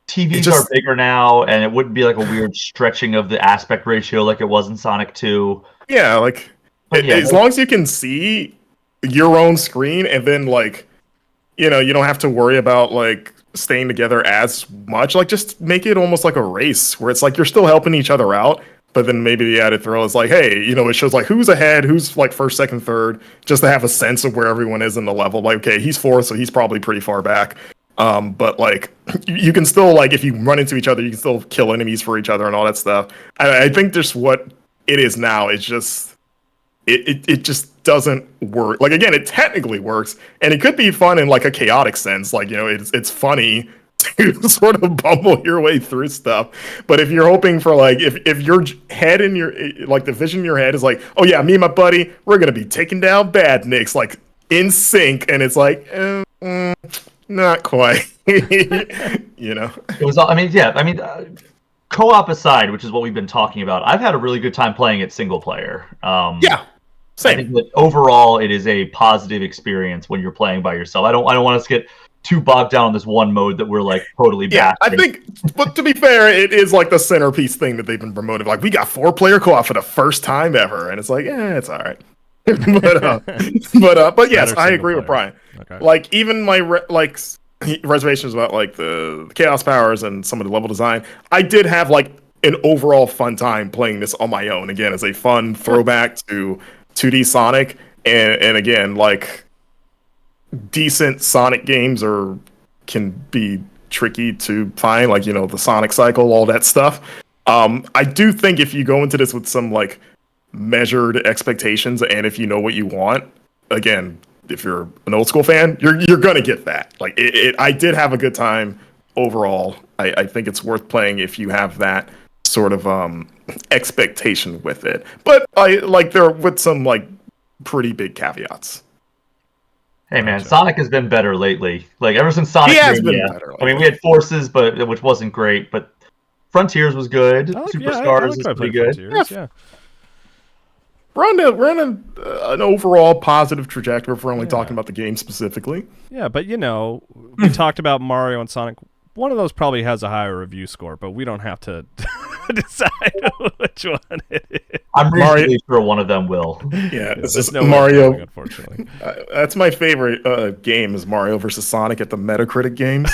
TVs are bigger now, and it wouldn't be like a weird stretching of the aspect ratio like it was in Sonic 2. Yeah, like as long as you can see your own screen, and then like, you don't have to worry about like staying together as much. Like, just make it almost like a race where it's like you're still helping each other out, but then maybe the added thrill is like, hey, it shows like who's ahead, who's like first, second, third, just to have a sense of where everyone is in the level. Like, okay, he's fourth, so he's probably pretty far back. But like, you can still, like, if you run into each other, you can still kill enemies for each other and all that stuff. I think just what it is now is just, it just doesn't work. Like, again, it technically works, and it could be fun in like a chaotic sense. Like, it's funny to sort of bumble your way through stuff. But if you're hoping for like, if your head in your, like the vision in your head is like, oh yeah, me and my buddy, we're going to be taking down badniks, like in sync. And it's like, not quite, It was, co-op aside, which is what we've been talking about, I've had a really good time playing it single player. Yeah, same. I think that overall it is a positive experience when you're playing by yourself. I don't want us to get too bogged down on this one mode that we're like totally bashing. I think, but to be fair, it is like the centerpiece thing that they've been promoting. Like, we got 4-player co-op for the first time ever, and it's like, it's all right. but yes, I agree with Brian. Okay. Like, even my reservations about like the chaos powers and some of the level design, I did have like an overall fun time playing this on my own. Again, as a fun throwback to 2D Sonic, and again, like, decent Sonic games can be tricky to find, like, the Sonic cycle, all that stuff. I do think if you go into this with some like measured expectations, and if you know what you want, again, if you're an old school fan, you're gonna get that. Like, I did have a good time overall. I think it's worth playing if you have that sort of expectation with it. But there with some like pretty big caveats. Hey man, Sonic has been better lately. Like, ever since Sonic, he has been better. I mean, we had Forces, which wasn't great, but Frontiers was good. Superstars is pretty good. Yeah. We're on an overall positive trajectory if we're only talking about the game specifically. Yeah, but we talked about Mario and Sonic. One of those probably has a higher review score, but we don't have to decide which one it is. I'm really sure one of them will. Yeah, this is no Mario. Unfortunately, that's my favorite game is Mario versus Sonic at the Metacritic games.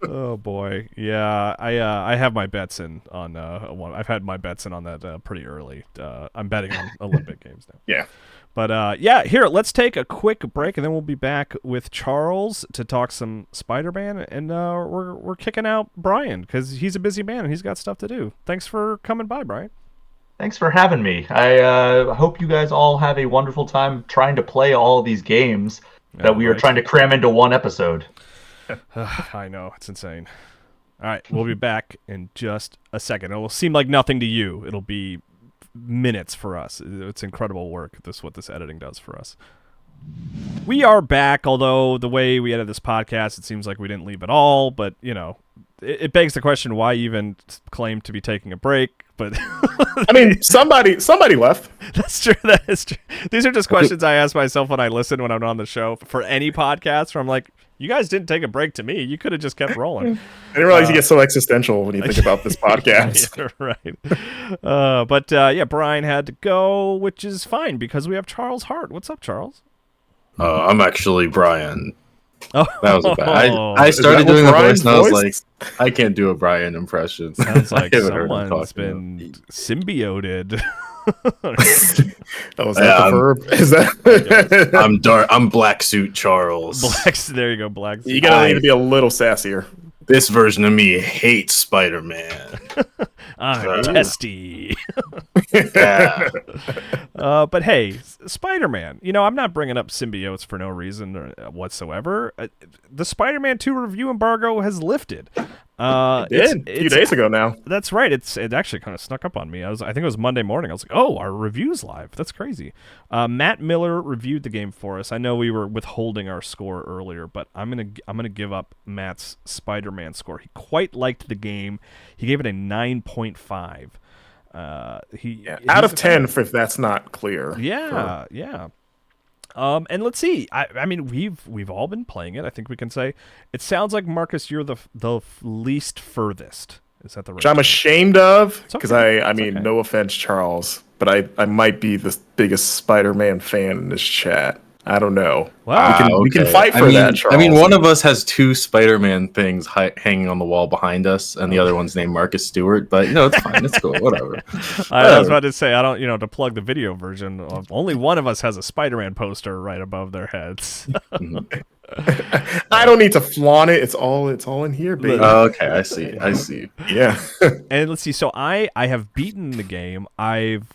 Oh boy, yeah. I have my bets in on one. I've had my bets in on that pretty early. I'm betting on Olympic games now. Yeah. But here, let's take a quick break, and then we'll be back with Charles to talk some Spider-Man, and we're kicking out Brian because he's a busy man and he's got stuff to do. Thanks for coming by, Brian. Thanks for having me. I hope you guys all have a wonderful time trying to play all of these games that we are trying to cram into one episode. I know, it's insane. All right, we'll be back in just a second. It will seem like nothing to you. It'll be minutes for us. It's incredible work. What this editing does for us. We are back, although the way we edit this podcast, it seems like we didn't leave at all, but it begs the question why even claim to be taking a break. But I mean, somebody left. That's true. That is true. These are just questions I ask myself when I listen when I'm on the show for any podcast where I'm like, you guys didn't take a break to me. You could have just kept rolling. I didn't realize you get so existential when you think about this podcast. Yeah, right. Brian had to go, which is fine because we have Charles Hart. What's up, Charles? I'm actually Brian. Oh, that was a bad. I started doing the voice, and I was like, I can't do a Brian impression. Sounds like someone's been symbioted. Was that the verb? Is that? I'm Black Suit Charles. There you go, Black Suit. You gotta need to be a little sassier. This version of me hates Spider-Man. I'm testy. Yeah. But hey, Spider-Man. I'm not bringing up symbiotes for no reason whatsoever. The Spider-Man 2 review embargo has lifted. It did a few days ago now. That's right. It actually kind of snuck up on me. I think it was Monday morning. I was like, oh, our review's live. That's crazy. Matt Miller reviewed the game for us. I know we were withholding our score earlier, but I'm gonna give up Matt's Spider-Man score. He quite liked the game. He gave it a 9.5. Out of 10, if that's not clear. Yeah. And let's see. I mean, we've all been playing it. I think we can say it sounds like, Marcus, you're the least furthest. Is that the right? Which I'm ashamed of, because I mean, no offense, Charles, but I might be the biggest Spider-Man fan in this chat. I don't know. Wow. We can fight for that, Charles. I mean, one of us has 2 Spider-Man things hanging on the wall behind us, and the other one's named Marcus Stewart. But it's fine. It's cool. Whatever. I was about to say, I don't, to plug the video version. Only one of us has a Spider-Man poster right above their heads. I don't need to flaunt it. It's all in here, baby. Okay, I see. Yeah. And let's see. So I have beaten the game. I've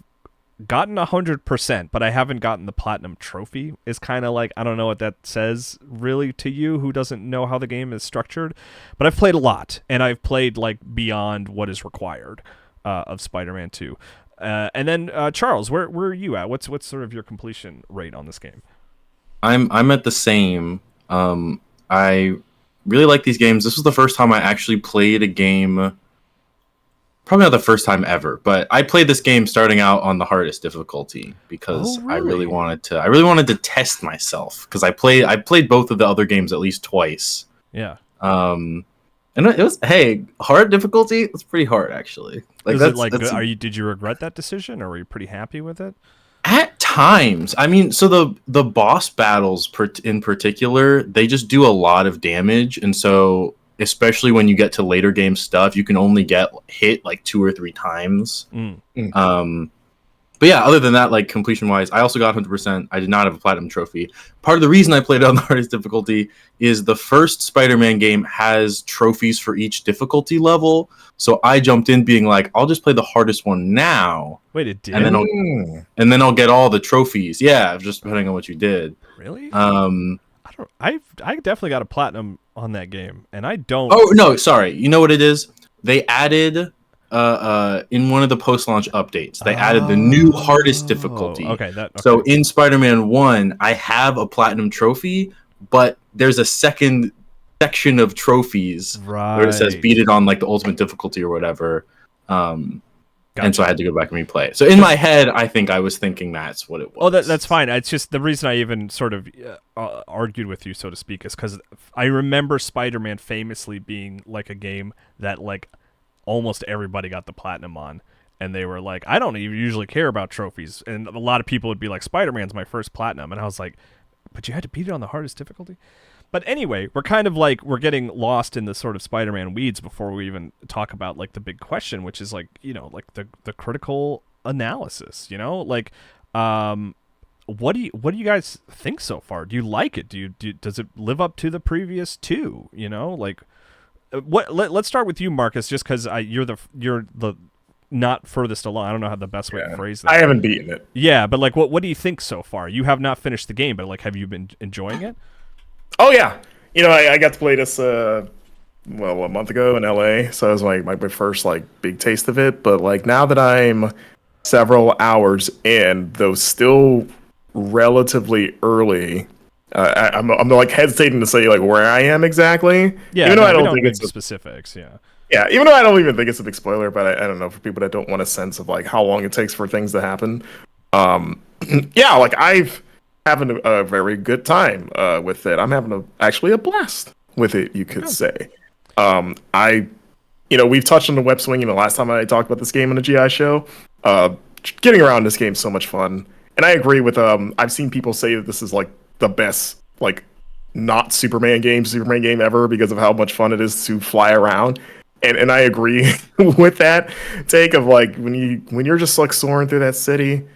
gotten 100%, but I haven't gotten the platinum trophy. Is kind of like, I don't know what that says really to you who doesn't know how the game is structured, but I've played a lot, and I've played like beyond what is required of Spider-Man 2. And then Charles, where are you at? What's sort of your completion rate on this game? I'm at the same. I really like these games. This was the first time I actually played a game. Probably not the first time ever, but I played this game starting out on the hardest difficulty because I really wanted to test myself because I played both of the other games at least twice. Yeah. And it was hard difficulty. It's pretty hard actually. Like, did you regret that decision, or were you pretty happy with it? At times, I mean, so the boss battles in particular, they just do a lot of damage, and so especially when you get to later game stuff, you can only get hit like 2 or 3 times. But yeah, other than that, like completion wise, I also got 100%. I did not have a platinum trophy. Part of the reason I played it on the hardest difficulty is the first Spider-Man game has trophies for each difficulty level. So I jumped in being like, I'll just play the hardest one now. Wait, it did? And then I'll get all the trophies. Yeah, just depending on what you did. Really? I definitely got a platinum on that game, and I don't. Oh no, sorry. You know what it is? They added in one of the post-launch updates, they added the new hardest difficulty. Okay. So in Spider-Man 1, I have a platinum trophy, but there's a second section of trophies where it says beat it on like the ultimate difficulty or whatever. Gotcha. And so I had to go back and replay. So in my head, I think I was thinking that's what it was. Oh, that's fine. It's just the reason I even sort of argued with you, so to speak, is because I remember Spider-Man famously being like a game that like almost everybody got the platinum on. And they were like, I don't even usually care about trophies. And a lot of people would be like, Spider-Man's my first platinum. And I was like, but you had to beat it on the hardest difficulty? But anyway, we're kind of like, we're getting lost in the sort of Spider-Man weeds before we even talk about like the big question, which is like, you know, like the critical analysis, you know, like, what do you guys think so far? Do you like it? Does it live up to the previous two? You know, like let's start with you, Marcus, just cause you're the not furthest along. I don't know how the best way to phrase that. I haven't beaten it. Yeah. But like, what do you think so far? You have not finished the game, but like, have you been enjoying it? Oh yeah, you know I got to play this a month ago in LA, so it was like my first like big taste of it. But like now that I'm several hours in, though still relatively early, I'm like hesitating to say like where I am exactly. Yeah, even though I don't think it's specifics. Yeah, even though I don't even think it's a big spoiler, but I don't know, for people that don't want a sense of like how long it takes for things to happen. Yeah, like I've having a very good time with it. I'm having actually a blast with it, you could say. We've touched on the web swinging the last time I talked about this game on the GI show. Getting around this game is so much fun. And I agree with, I've seen people say that this is like the best, like not Superman game ever because of how much fun it is to fly around. And I agree with that take of like when you're just like soaring through that city,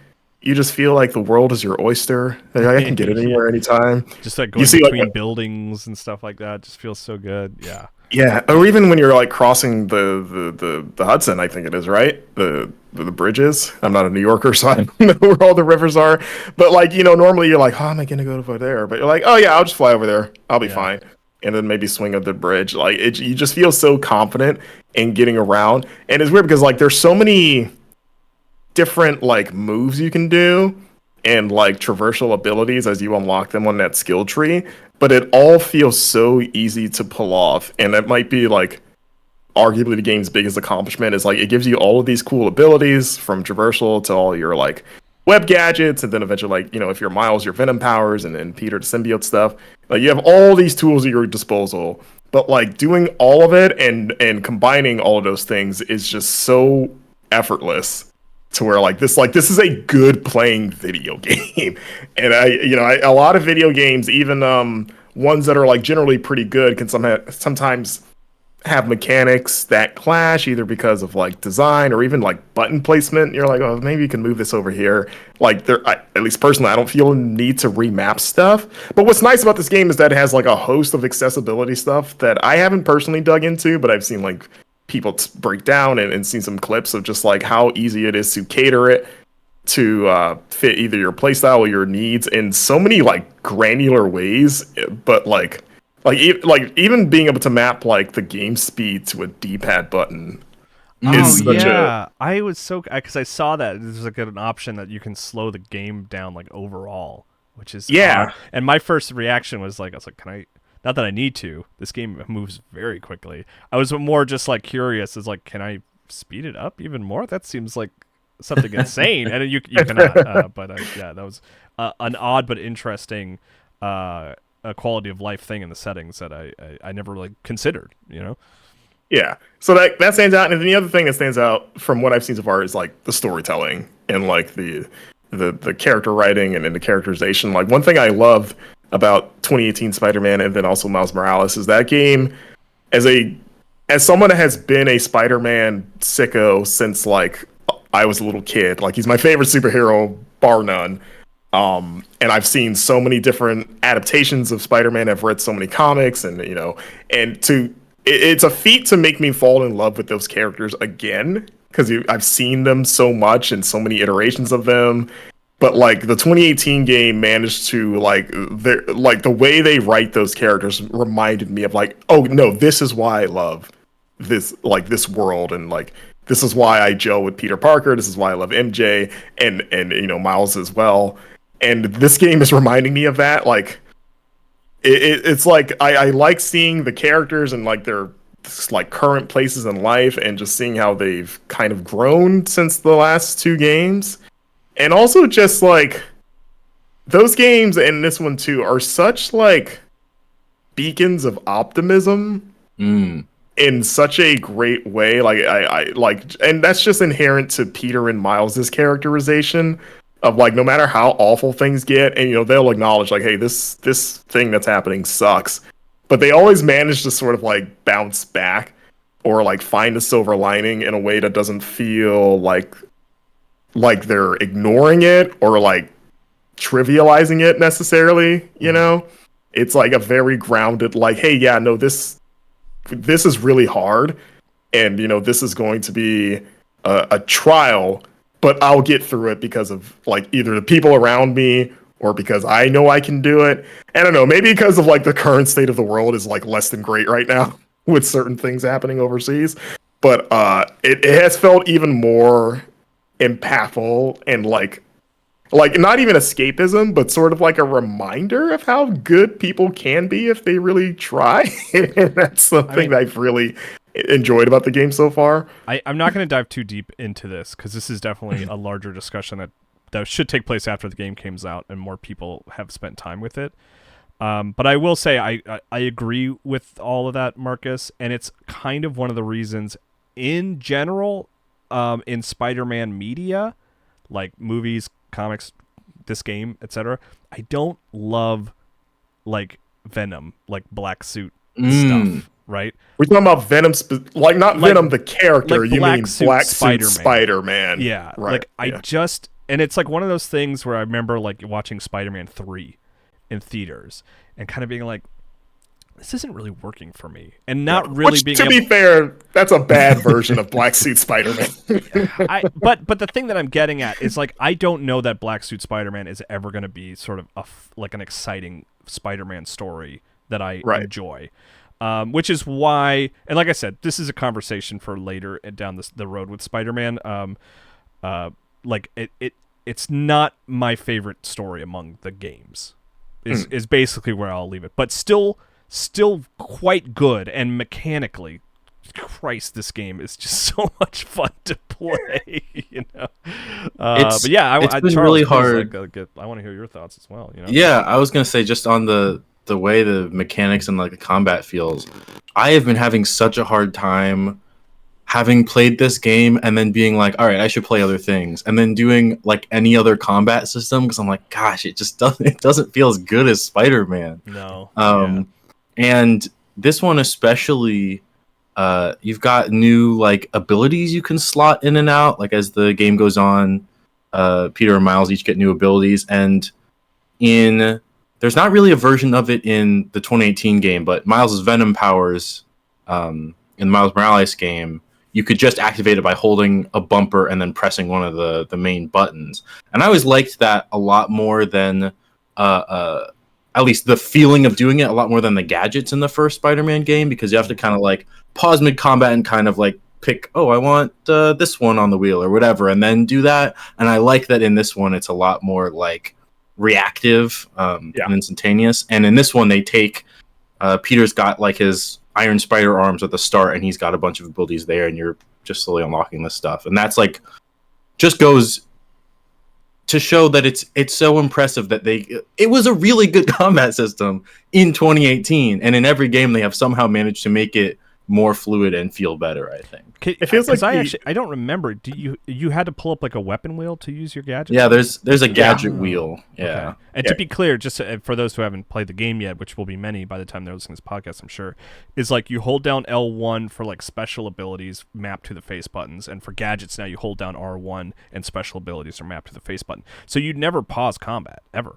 you just feel like the world is your oyster. Like, I can get it anywhere, anytime. Just like going between buildings and stuff like that. Just feels so good. Yeah. Yeah, or even when you're like crossing the Hudson, I think it is, right? The bridges. I'm not a New Yorker, so I don't know where all the rivers are. But like, you know, normally you're like, how am I gonna go over there? But you're like, oh yeah, I'll just fly over there. I'll be fine. And then maybe swing up the bridge. Like you just feel so confident in getting around. And it's weird because like there's so many different like moves you can do and like traversal abilities as you unlock them on that skill tree, but it all feels so easy to pull off. And that might be like arguably the game's biggest accomplishment is like it gives you all of these cool abilities from traversal to all your like web gadgets, and then eventually like, you know, if you're Miles, your Venom powers, and then Peter the symbiote stuff. Like you have all these tools at your disposal, but like doing all of it and combining all of those things is just so effortless to where like this is a good playing video game. And a lot of video games, even ones that are like generally pretty good, can sometimes have mechanics that clash either because of like design or even like button placement. You're like, oh, maybe you can move this over here. Like at least personally, I don't feel a need to remap stuff. But what's nice about this game is that it has like a host of accessibility stuff that I haven't personally dug into, but I've seen like people break down and seen some clips of just like how easy it is to cater it to fit either your playstyle or your needs in so many like granular ways. But like even being able to map like the game speed to a D-pad button. I was so, because I saw that there's like an option that you can slow the game down like overall, which is odd. And my first reaction was like, I was like, can I? Not that I need to. This game moves very quickly. I was more just like curious. Is like, can I speed it up even more? That seems like something insane, and you cannot. But yeah, that was an odd but interesting a quality of life thing in the settings that I never really considered. Yeah, so that stands out, and then the other thing that stands out from what I've seen so far is like the storytelling and like the character writing and the characterization. Like one thing I loved about 2018 Spider-Man and then also Miles Morales is that game, as someone that has been a Spider-Man sicko since like I was a little kid. Like he's my favorite superhero bar none. And I've seen so many different adaptations of Spider-Man. I've read so many comics, and it's a feat to make me fall in love with those characters again, because I've seen them so much and so many iterations of them. But like the 2018 game managed to the way they write those characters reminded me of like, oh no, this is why I love this world, and like this is why I gel with Peter Parker. This is why I love MJ and Miles as well. And this game is reminding me of that. Like it's like I like seeing the characters and like their like current places in life, and just seeing how they've kind of grown since the last two games. And also just like those games and this one too are such like beacons of optimism in such a great way. Like I like, and that's just inherent to Peter and Miles's characterization of like, no matter how awful things get, and they'll acknowledge like, hey, this thing that's happening sucks, but they always manage to sort of like bounce back or like find a silver lining in a way that doesn't feel like they're ignoring it or like trivializing it necessarily. It's like a very grounded like, hey, yeah, no, this is really hard, and this is going to be a trial, but I'll get through it because of like either the people around me or because I know I can do it. I don't know, maybe because of like the current state of the world is like less than great right now with certain things happening overseas. But it has felt even more impactful and like not even escapism, but sort of like a reminder of how good people can be if they really try. And that's something that I've really enjoyed about the game so far. I'm not going to dive too deep into this because this is definitely a larger discussion that should take place after the game comes out and more people have spent time with it. But I will say I agree with all of that, Marcus, and it's kind of one of the reasons in general in Spider-Man media, like movies, comics, this game, etc. I don't love like Venom, like black suit stuff, right? We're talking about Venom, not Venom the character. Like you mean Black Suit Spider-Man. Spider-Man? Yeah, right. Like and it's like one of those things where I remember like watching Spider-Man 3 in theaters and kind of being like, this isn't really working for me, and not really Which, being. To be fair, that's a bad version of Black Suit Spider-Man. But the thing that I'm getting at is like I don't know that Black Suit Spider-Man is ever going to be sort of like an exciting Spider-Man story that I enjoy, which is why. And like I said, this is a conversation for later down the road with Spider-Man. Like it's not my favorite story among the games. Is basically where I'll leave it, but still quite good, and mechanically, Christ, this game is just so much fun to play. But yeah, it's been Charles, really hard. I want to hear your thoughts as well. Yeah, I was gonna say just on the way the mechanics and like the combat feels, I have been having such a hard time having played this game and then being like, all right, I should play other things, and then doing like any other combat system because I'm like, gosh, it doesn't feel as good as Spider-Man. No. And this one especially, you've got new like abilities you can slot in and out. Like as the game goes on, Peter and Miles each get new abilities, and there's not really a version of it in the 2018 game, but Miles' Venom powers in the Miles Morales game, you could just activate it by holding a bumper and then pressing one of the main buttons. And I always liked that a lot more than at least the feeling of doing it a lot more than the gadgets in the first Spider-Man game, because you have to kind of like pause mid-combat and kind of like pick, oh, I want this one on the wheel or whatever, and then do that. And I like that in this one, it's a lot more like reactive and instantaneous. And in this one, they take Peter's got like his Iron Spider arms at the start, and he's got a bunch of abilities there, and you're just slowly unlocking this stuff. And that's like just goes to show that it's so impressive that it was a really good combat system in 2018, and in every game they have somehow managed to make it more fluid and feel better. I think it feels like I don't remember. Do you had to pull up like a weapon wheel to use your gadget? Yeah, there's a gadget wheel. Yeah, okay. And to be clear, just for those who haven't played the game yet, which will be many by the time they're listening to this podcast, I'm sure, is like you hold down L1 for like special abilities mapped to the face buttons, and for gadgets now you hold down R1 and special abilities are mapped to the face button. So you'd never pause combat ever.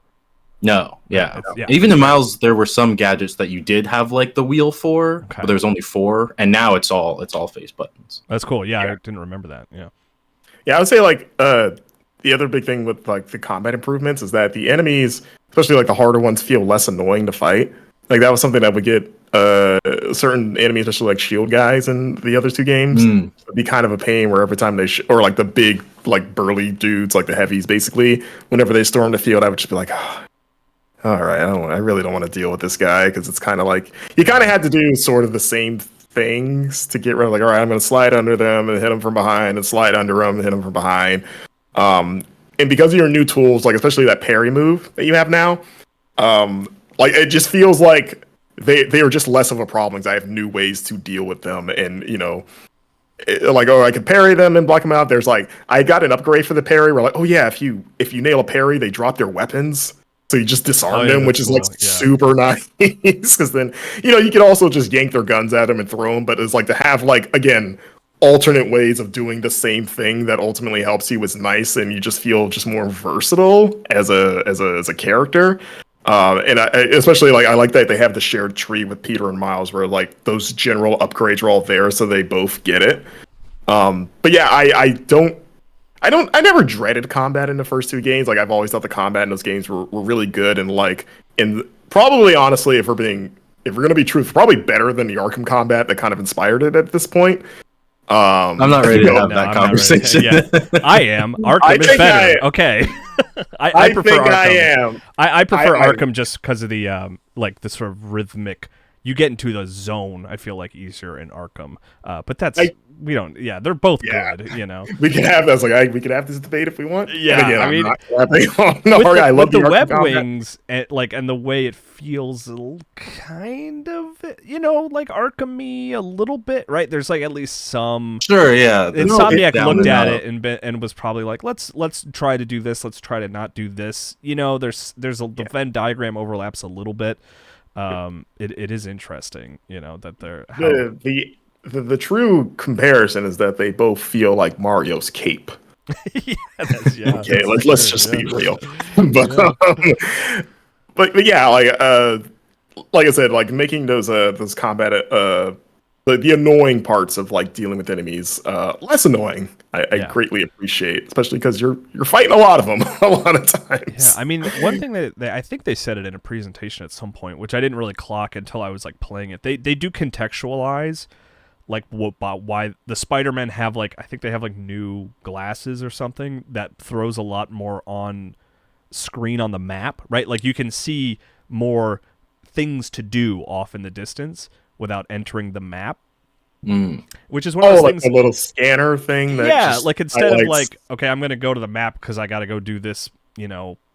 No, yeah. Even in Miles, there were some gadgets that you did have like the wheel for, but there's only 4, and now it's all face buttons. That's cool. Yeah, I didn't remember that. Yeah, I would say like the other big thing with like the combat improvements is that the enemies, especially like the harder ones, feel less annoying to fight. Like that was something that would get certain enemies, especially like shield guys in the other 2 games, would be kind of a pain where every time or like the big like burly dudes, like the heavies, basically, whenever they storm the field, I would just be like, oh, all right, I really don't want to deal with this guy, because it's kind of like you kind of had to do sort of the same things to get rid of. Like, all right, I'm going to slide under them and hit them from behind, and slide under them and hit them from behind. And because of your new tools, like especially that parry move that you have now, like it just feels like they are just less of a problem because I have new ways to deal with them, and like, oh, I could parry them and block them out. There's like I got an upgrade for the parry. We're like, oh yeah, if you nail a parry, they drop their weapons. So you just disarm them, which is like super nice, because then you can also just yank their guns at them and throw them. But it's like to have like again alternate ways of doing the same thing that ultimately helps you is nice, and you just feel just more versatile as a character. And I especially like I like that they have the shared tree with Peter and Miles, where like those general upgrades are all there, so they both get it. But yeah, I never dreaded combat in the first 2 games. Like I've always thought the combat in those games were really good, and like probably honestly, if we're gonna be truthful, probably better than the Arkham combat that kind of inspired it at this point. I'm not ready to have that conversation. I am. Arkham is better. Okay. I prefer Arkham. I am. I prefer Arkham just because of the like the sort of rhythmic. You get into the zone, I feel like, easier in Arkham. But that's we don't. Yeah, they're both good. We can have that. We can have this debate if we want. Yeah, again, I mean, I love the web wings and the way it feels, kind of, like Arkham-y a little bit, right? There's like at least some. Sure, yeah. Insomniac looked at it and was probably like, let's try to do this. Let's try to not do this. The Venn diagram overlaps a little bit. It is interesting, that they're the true comparison is that they both feel like Mario's cape. Okay, let's just be real. But yeah, like I said, like making those combat the annoying parts of like dealing with enemies less annoying. I greatly appreciate, especially because you're fighting a lot of them a lot of times. Yeah, I mean, one thing that I think they said it in a presentation at some point, which I didn't really clock until I was like playing it. They do contextualize like why the Spider-Men have like, I think they have like new glasses or something that throws a lot more on screen on the map, right? Like you can see more things to do off in the distance without entering the map. Which is one of those things, a little scanner thing. That like instead of like, okay, I'm gonna go to the map because I gotta go do this,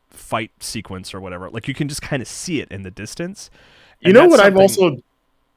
fight sequence or whatever. Like you can just kind of see it in the distance. You know what I've also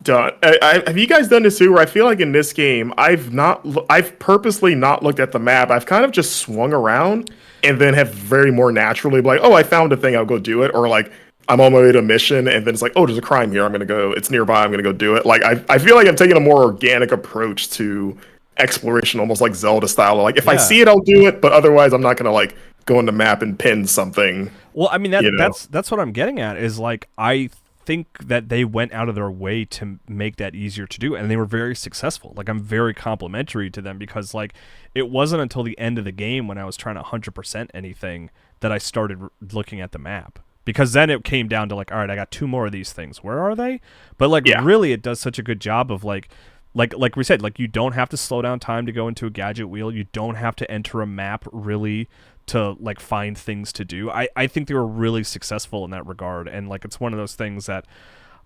done? Have you guys done this too? Where I feel like in this game, I've purposely not looked at the map. I've kind of just swung around and then have very more naturally like, oh, I found a thing, I'll go do it, or like I'm on my way to a mission, and then it's like, oh, there's a crime here. It's nearby. I'm going to go do it. Like, I feel like I'm taking a more organic approach to exploration, almost like Zelda style. Like, if I see it, I'll do it, but otherwise, I'm not going to like go on the map and pin something. Well, I mean, that's what I'm getting at is like, I think that they went out of their way to make that easier to do, and they were very successful. Like, I'm very complimentary to them because like, it wasn't until the end of the game when I was trying to 100% anything that I started looking at the map. Because then it came down to like, all right, I got 2 more of these things. Where are they? But like, really, it does such a good job of like we said, like you don't have to slow down time to go into a gadget wheel. You don't have to enter a map really to like find things to do. I think they were really successful in that regard, and like it's one of those things that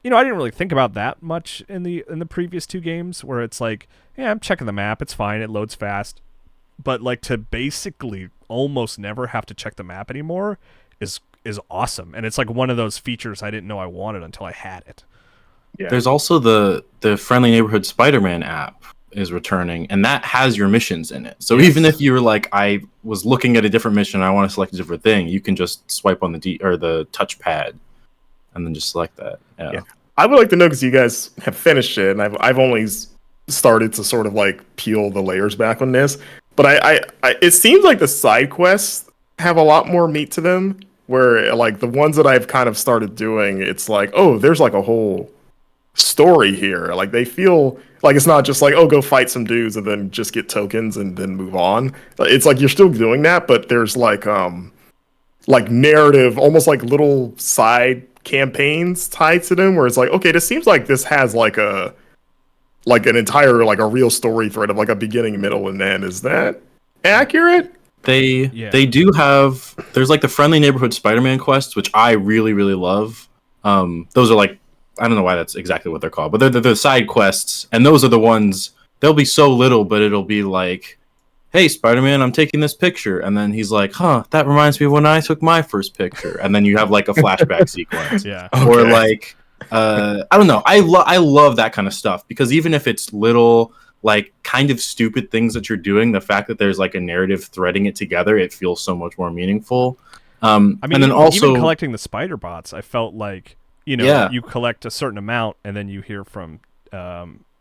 I didn't really think about that much in the previous 2 games, where it's like, yeah, I'm checking the map, it's fine, it loads fast. But like to basically almost never have to check the map anymore is awesome. And it's like one of those features I didn't know I wanted until I had it. Yeah. There's also the Friendly Neighborhood Spider-Man app is returning, and that has your missions in it. So even if you were like, I was looking at a different mission, I want to select a different thing, you can just swipe on the touchpad and then just select that. Yeah. I would like to know, because you guys have finished it, and I've only started to sort of like peel the layers back on this. But I it seems like the side quests have a lot more meat to them. Where like the ones that I've kind of started doing, it's like, oh, there's like a whole story here. Like they feel like it's not just like, oh, go fight some dudes and then just get tokens and then move on. It's like you're still doing that, but there's like narrative, almost like little side campaigns tied to them, where it's like, okay, this seems like this has like an entire like a real story thread of like a beginning, middle, and end. Is that accurate? They do have, there's like the Friendly Neighborhood Spider-Man quests, which I really, really love. Those are like, I don't know why that's exactly what they're called, but they're the side quests, and those are the ones, they'll be so little, but it'll be like, hey, Spider-Man, I'm taking this picture. And then he's like, that reminds me of when I took my first picture. And then you have like a flashback sequence. Yeah. Okay. Or like, I don't know. I love that kind of stuff, because even if it's little, like kind of stupid things that you're doing, the fact that there's like a narrative threading it together, it feels so much more meaningful. I mean, and then also even collecting the spider bots, I felt like, you collect a certain amount and then you hear from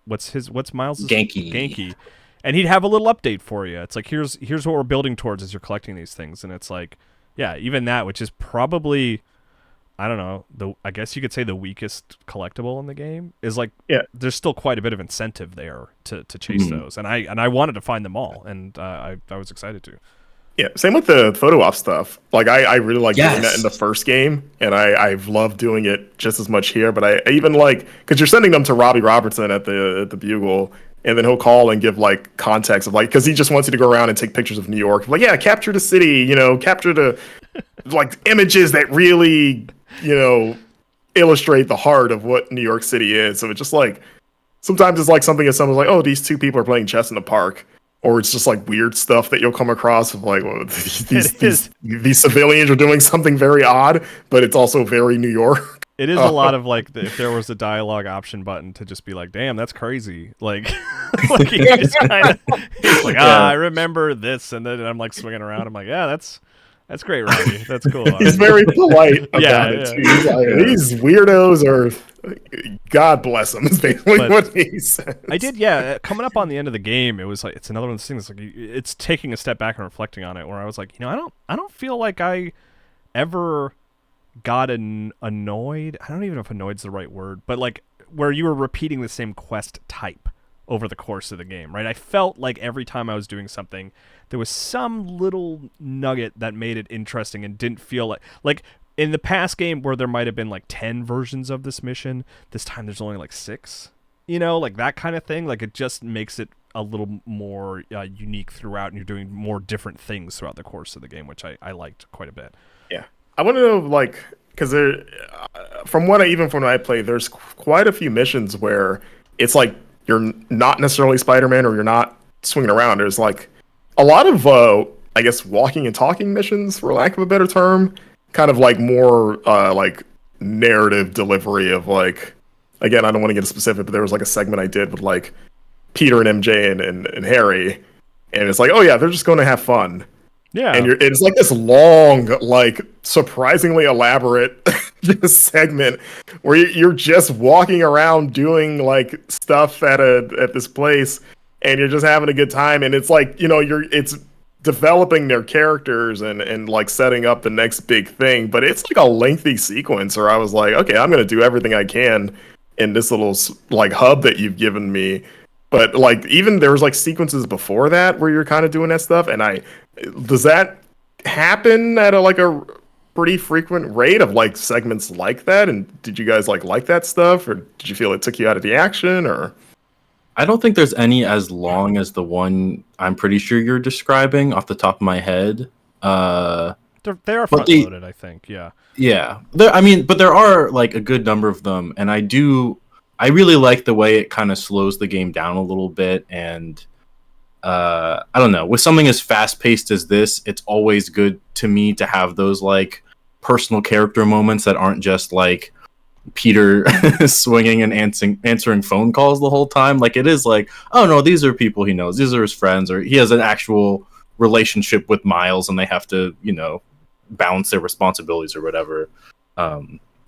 what's Miles' Genki, and he'd have a little update for you. It's like, here's what we're building towards as you're collecting these things, and it's like, yeah, even that, which is probably, I don't know, I guess you could say the weakest collectible in the game, is like, there's still quite a bit of incentive there to chase those, and I wanted to find them all, and I was excited to. Yeah, same with the photo op stuff. Like I really like doing that in the first game, and I've loved doing it just as much here. But I even like, because you're sending them to Robbie Robertson at the Bugle, and then he'll call and give like context of like, because he just wants you to go around and take pictures of New York. Like, yeah, capture the city, capture the like images that really, illustrate the heart of what New York City is. So it's just like, sometimes it's like something as someone's like, oh, these 2 people are playing chess in the park. Or it's just like weird stuff that you'll come across of like, well, these civilians are doing something very odd, but it's also very New York. It is a lot of like, if there was a dialogue option button to just be like, damn, that's crazy. Like, he's just kind of, he's like, I remember this. And then I'm like swinging around. I'm like, yeah, that's great, Robbie. That's cool. He's very polite about it, too. These weirdos are, God bless them, is basically what he says. I did, coming up on the end of the game, it was like, it's another one of those things, like, it's taking a step back and reflecting on it, where I was like, I don't feel like I ever got annoyed. I don't even know if annoyed's the right word, but like, where you were repeating the same quest type over the course of the game, right? I felt like every time I was doing something, there was some little nugget that made it interesting and didn't feel like in the past game where there might have been like 10 versions of this mission, this time there's only like 6, like that kind of thing. Like it just makes it a little more unique throughout, and you're doing more different things throughout the course of the game, which I liked quite a bit. Yeah. I want to know, like, because there, from when I play, there's quite a few missions where it's like you're not necessarily Spider-Man, or you're not swinging around. There's like a lot of, I guess, walking and talking missions, for lack of a better term, kind of like more like narrative delivery of like, again, I don't want to get specific, but there was like a segment I did with like Peter and MJ and Harry, and it's like, oh yeah, they're just going to have fun. Yeah, and it's like this long, like surprisingly elaborate segment where you're just walking around doing like stuff at this place, and you're just having a good time. And it's like, it's developing their characters and like setting up the next big thing. But it's like a lengthy sequence where I was like, okay, I'm gonna do everything I can in this little like hub that you've given me. But like, even there was like sequences before that where you're kind of doing that stuff, and does that happen at a pretty frequent rate of like segments like that? And did you guys like that stuff, or did you feel it took you out of the action? Or I don't think there's any as long as the one I'm pretty sure you're describing off the top of my head. they are front loaded, I think. Yeah. Yeah. But there are like a good number of them, and I really like the way it kind of slows the game down a little bit, and I don't know, with something as fast paced as this, it's always good to me to have those like personal character moments that aren't just like Peter swinging and answering phone calls the whole time. Like, it is like, oh no, these are people he knows, these are his friends, or he has an actual relationship with Miles and they have to, balance their responsibilities or whatever.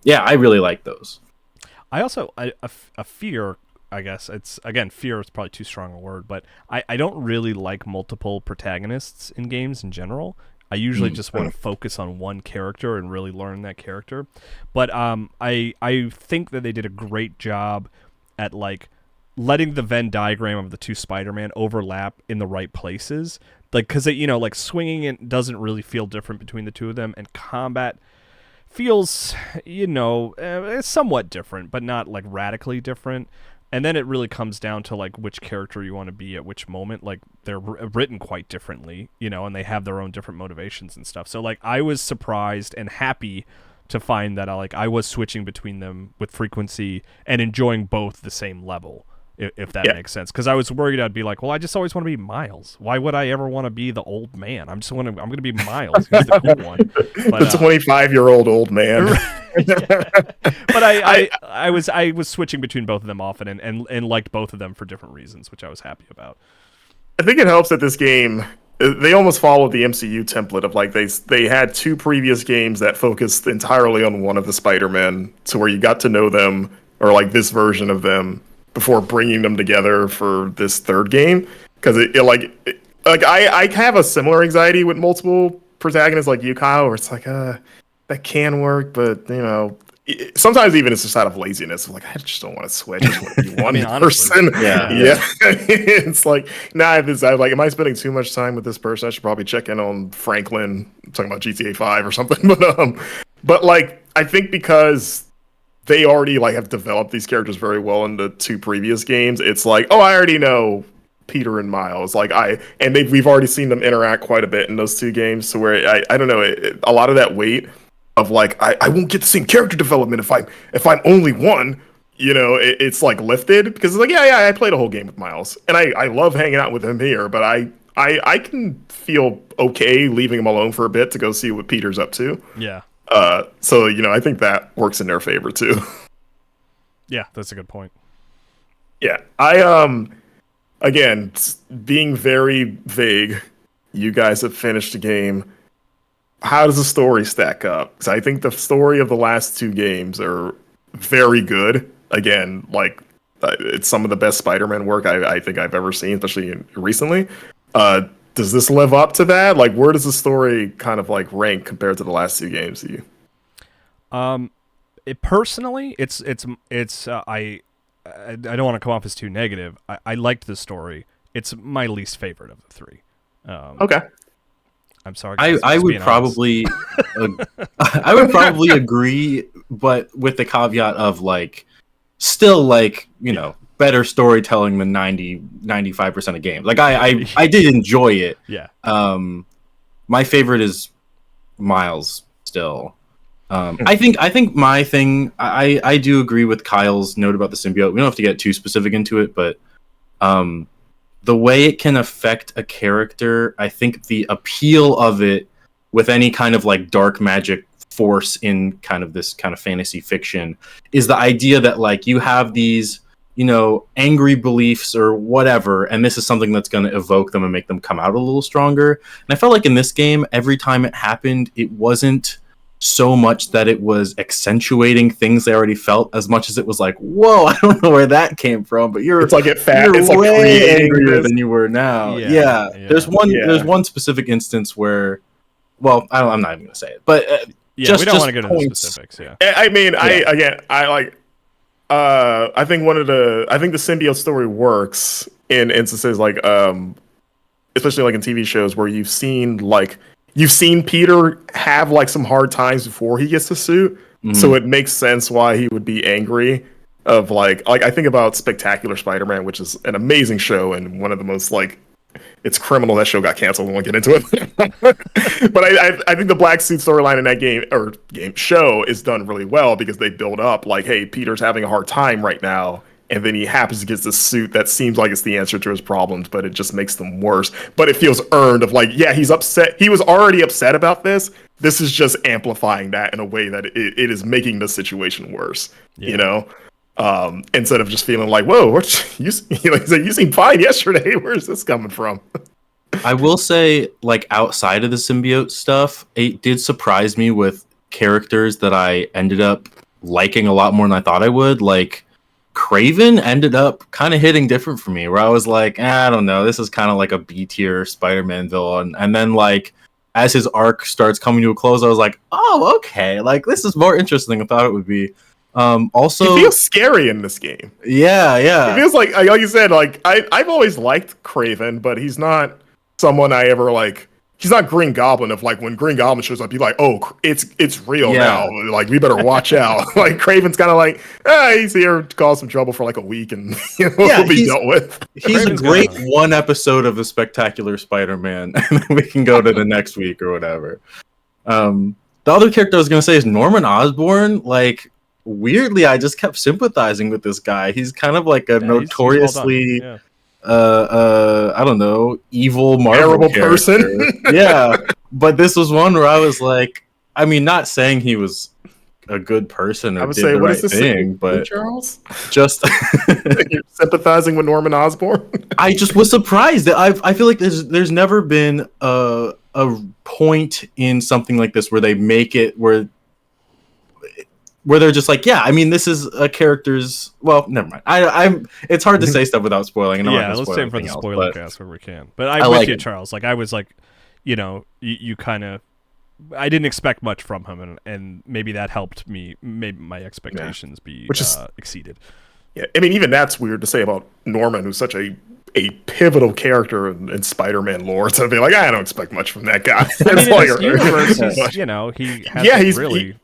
Yeah, I really like those. I also a fear, I guess it's, again, fear is probably too strong a word, but I don't really like multiple protagonists in games in general. I usually just want to focus on one character and really learn that character. But I think that they did a great job at like letting the Venn diagram of the two Spider-Man overlap in the right places. Like, because like swinging it doesn't really feel different between the two of them, and combat feels, it's somewhat different, but not like radically different. And then it really comes down to like which character you want to be at which moment. Like, they're written quite differently, and they have their own different motivations and stuff. So like, I was surprised and happy to find that I was switching between them with frequency and enjoying both the same level, if that makes sense. Because I was worried I'd be like, well, I just always want to be Miles. Why would I ever want to be the old man? I'm going to be Miles. He's the cool one. But, the 25-year-old old man. But I was switching between both of them often and liked both of them for different reasons, which I was happy about. I think it helps that this game, they almost followed the MCU template of like they had two previous games that focused entirely on one of the Spider-Men, to where you got to know them, or like this version of them, before bringing them together for this third game. Because I have a similar anxiety with multiple protagonists like you, Kyle, where it's like, that can work, but sometimes even it's just out of laziness. Like, I just don't want to switch. I just want to be one person. Yeah. It's like, am I spending too much time with this person? I should probably check in on Franklin. I'm talking about GTA 5 or something. But like, I think because they already like have developed these characters very well in the two previous games, it's like, oh, I already know Peter and Miles. We've already seen them interact quite a bit in those two games. So where I don't know, a lot of that weight of like, I won't get the same character development if I'm only one, it's like lifted, because it's like, I played a whole game with Miles and I love hanging out with him here, but I can feel okay leaving him alone for a bit to go see what Peter's up to. Yeah. So I think that works in their favor too. Yeah, that's a good point. Yeah, I again, being very vague, you guys have finished the game. How does the story stack up? Because I think the story of the last two games are very good. Again, like, it's some of the best Spider-Man work I think I've ever seen, especially recently. Does this live up to that? Like, where does the story kind of like rank compared to the last two games to you? Personally, it's I don't want to come off as too negative. I liked the story. It's my least favorite of the three. Okay. I'm sorry. I would probably I would probably agree, but with the caveat of like, still like, better storytelling than 95% of games. Like, I did enjoy it. Yeah. My favorite is Miles still. I think my thing, I do agree with Kyle's note about the symbiote. We don't have to get too specific into it, but the way it can affect a character, I think the appeal of it with any kind of like dark magic force in kind of this kind of fantasy fiction is the idea that like you have these, angry beliefs or whatever, and this is something that's going to evoke them and make them come out a little stronger. And I felt like in this game, every time it happened, it wasn't so much that it was accentuating things they already felt, as much as it was like, whoa, I don't know where that came from, but you're it's like it's way like angrier than you were now. Yeah. There's one specific instance where, well, I'm not even gonna say it, but we don't want to get into the specifics. Yeah, I mean, I think the symbiote story works in instances like, especially like in TV shows where you've seen Peter have like some hard times before he gets the suit. Mm-hmm. So it makes sense why he would be angry. Of like I think about Spectacular Spider-Man, which is an amazing show and one of the most like it's criminal that show got canceled. We won't get into it. But I think the black suit storyline in that game show is done really well because they build up like, hey, Peter's having a hard time right now. And then he happens to get this suit that seems like it's the answer to his problems, but it just makes them worse. But it feels earned of like, yeah, he's upset. He was already upset about this. This is just amplifying that in a way that it is making the situation worse, you know? Instead of just feeling like, whoa, you seemed fine yesterday. Where's this coming from? I will say, like, outside of the symbiote stuff, it did surprise me with characters that I ended up liking a lot more than I thought I would. Like, Kraven ended up kind of hitting different for me, where I was like, I don't know, this is kind of like a B-tier Spider-Man villain. And then, like, as his arc starts coming to a close, I was like, oh, okay, like, this is more interesting than I thought it would be. Also, he feels scary in this game. Yeah. It feels like you said, like, I've always liked Kraven, but he's not someone I ever, like, he's not Green Goblin. If like when Green Goblin shows up, you're like, oh, it's real now. Like we better watch out. Like Kraven's kind of like, he's here to cause some trouble for like a week, and he'll be dealt with. He's a great one episode of the Spectacular Spider-Man, and then we can go to the next week or whatever. The other character I was gonna say is Norman Osborn. Like weirdly, I just kept sympathizing with this guy. He's kind of like a notoriously. I don't know, evil Marvel person. Yeah, but this was one where I was like, I mean, not saying he was a good person or did the right thing, but Charles, just you're sympathizing with Norman Osborn. I just was surprised that I feel like there's never been a point in something like this where they make it where they're just like, yeah, I mean, this is a character's. Well, never mind. It's hard to say stuff without spoiling. And let's save for the spoiler cast where we can. But I'm with you, Charles. Like, I was like, you kind of. I didn't expect much from him, and maybe that helped me. Maybe my expectations be exceeded. Yeah, I mean, even that's weird to say about Norman, who's such a pivotal character in Spider-Man lore. To be like, I don't expect much from that guy. I mean, in his universe, he has really.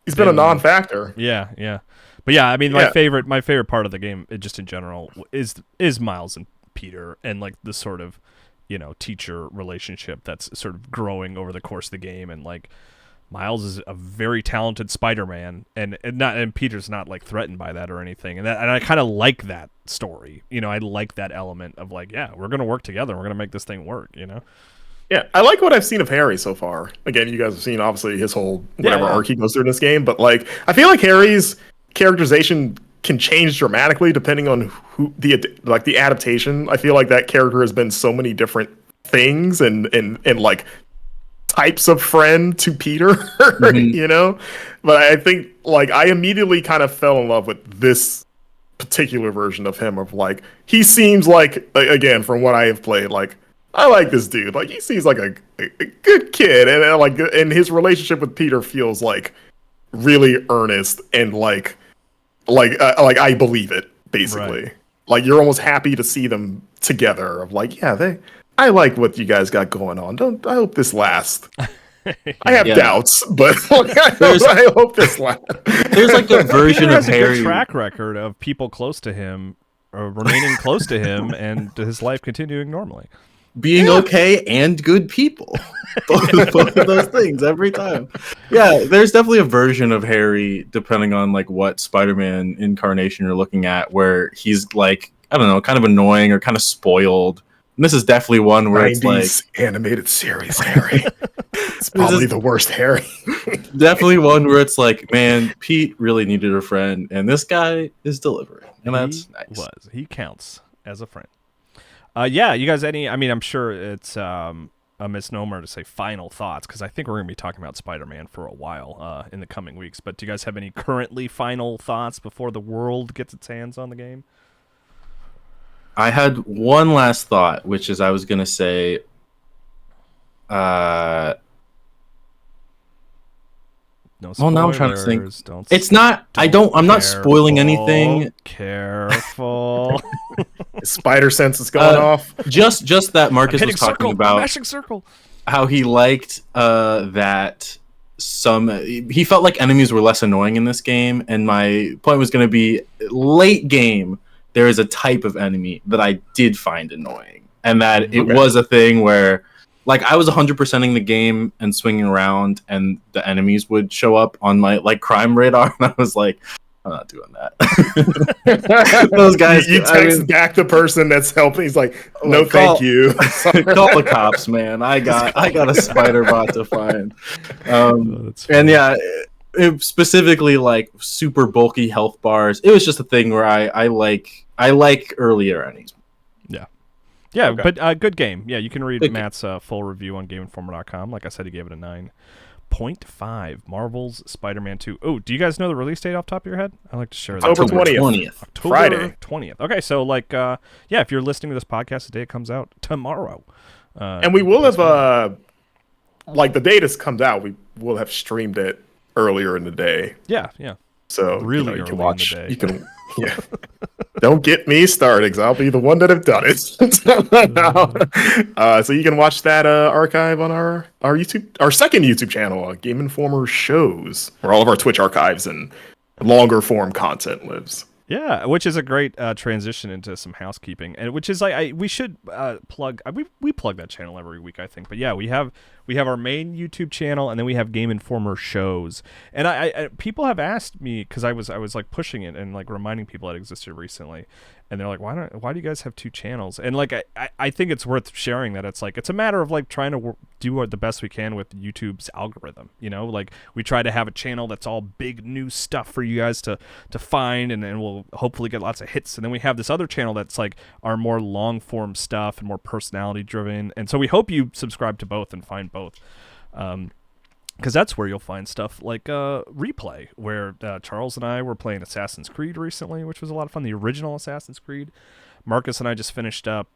He's been a non-factor. Yeah. But yeah, I mean, my favorite part of the game, just in general, is Miles and Peter, and like the sort of, teacher relationship that's sort of growing over the course of the game, and like Miles is a very talented Spider-Man, and Peter's not like threatened by that or anything, and I kind of like that story. I like that element of like, yeah, we're gonna work together, we're gonna make this thing work. Yeah, I like what I've seen of Harry so far. Again, you guys have seen obviously his whole arc he goes through in this game, but like I feel like Harry's characterization can change dramatically depending on who the adaptation. I feel like that character has been so many different things and like types of friend to Peter, But I think like I immediately kind of fell in love with this particular version of him. Of like he seems like, again, from what I have played, like. I like this dude. Like he seems like a good kid, and his relationship with Peter feels like really earnest and like I believe it basically. Right. Like you're almost happy to see them together. Of like, yeah, I like what you guys got going on. I hope this lasts. I have doubts, but I hope this lasts. There's like a version of Harry. A track record of people close to him remaining close to him, and his life continuing normally. Being okay and good people. both of those things every time. Yeah, there's definitely a version of Harry, depending on like what Spider-Man incarnation you're looking at, where he's like, I don't know, kind of annoying or kind of spoiled. And this is definitely one where it's like animated series Harry. It's probably the worst Harry. Definitely one where it's like, man, Pete really needed a friend, and this guy is delivering. And that's nice. He counts as a friend. You guys, I'm sure it's a misnomer to say final thoughts, because I think we're going to be talking about Spider-Man for a while in the coming weeks. But do you guys have any currently final thoughts before the world gets its hands on the game? I had one last thought, which is I was going to say... No spoilers, well, now I'm trying to think. It's not. I'm not spoiling anything. Careful. Spider sense is going off. Just that Marcus was talking about. Mashing circle. How he liked that he felt like enemies were less annoying in this game, and my point was going to be late game. There is a type of enemy that I did find annoying, and that it was a thing where, like, I was 100%ing the game and swinging around, and the enemies would show up on my crime radar, and I was like, I'm not doing that. Those guys. You text back the person that's helping. He's like, no, thank you. Call the cops, man. I got a spider bot to find. And yeah, it specifically like super bulky health bars. It was just a thing where I like earlier enemies. Yeah, okay. But good game. Yeah, you can read Matt's full review on GameInformer.com. Like I said, he gave it a 9.5. Marvel's Spider-Man 2. Oh, do you guys know the release date off the top of your head? I like to share that. October 20th. Friday 20th. Okay, so if you're listening to this podcast the day it comes out, tomorrow. And we will have the day this comes out, we will have streamed it earlier in the day. Yeah. So really you early can watch. In the day. You can. Yeah. Don't get me started, because I'll be the one that have done it. So you can watch that archive on our YouTube, our second YouTube channel, Game Informer Shows, where all of our Twitch archives and longer form content lives. Yeah, which is a great transition into some housekeeping, and which is we should plug. We plug that channel every week, I think. But yeah, we have our main YouTube channel, and then we have Game Informer Shows. And I people have asked me, because I was like pushing it and like reminding people that existed recently, and they're like, why do you guys have two channels? And like I think it's worth sharing that it's a matter of like trying to do the best we can with YouTube's algorithm. Like we try to have a channel that's all big new stuff for you guys to find, and then we'll hopefully get lots of hits. And then we have this other channel that's like our more long form stuff and more personality driven. And so we hope you subscribe to both and find both. Because that's where you'll find stuff like Replay, where Charles and I were playing Assassin's Creed recently, which was a lot of fun. The original Assassin's Creed. Marcus and I just finished up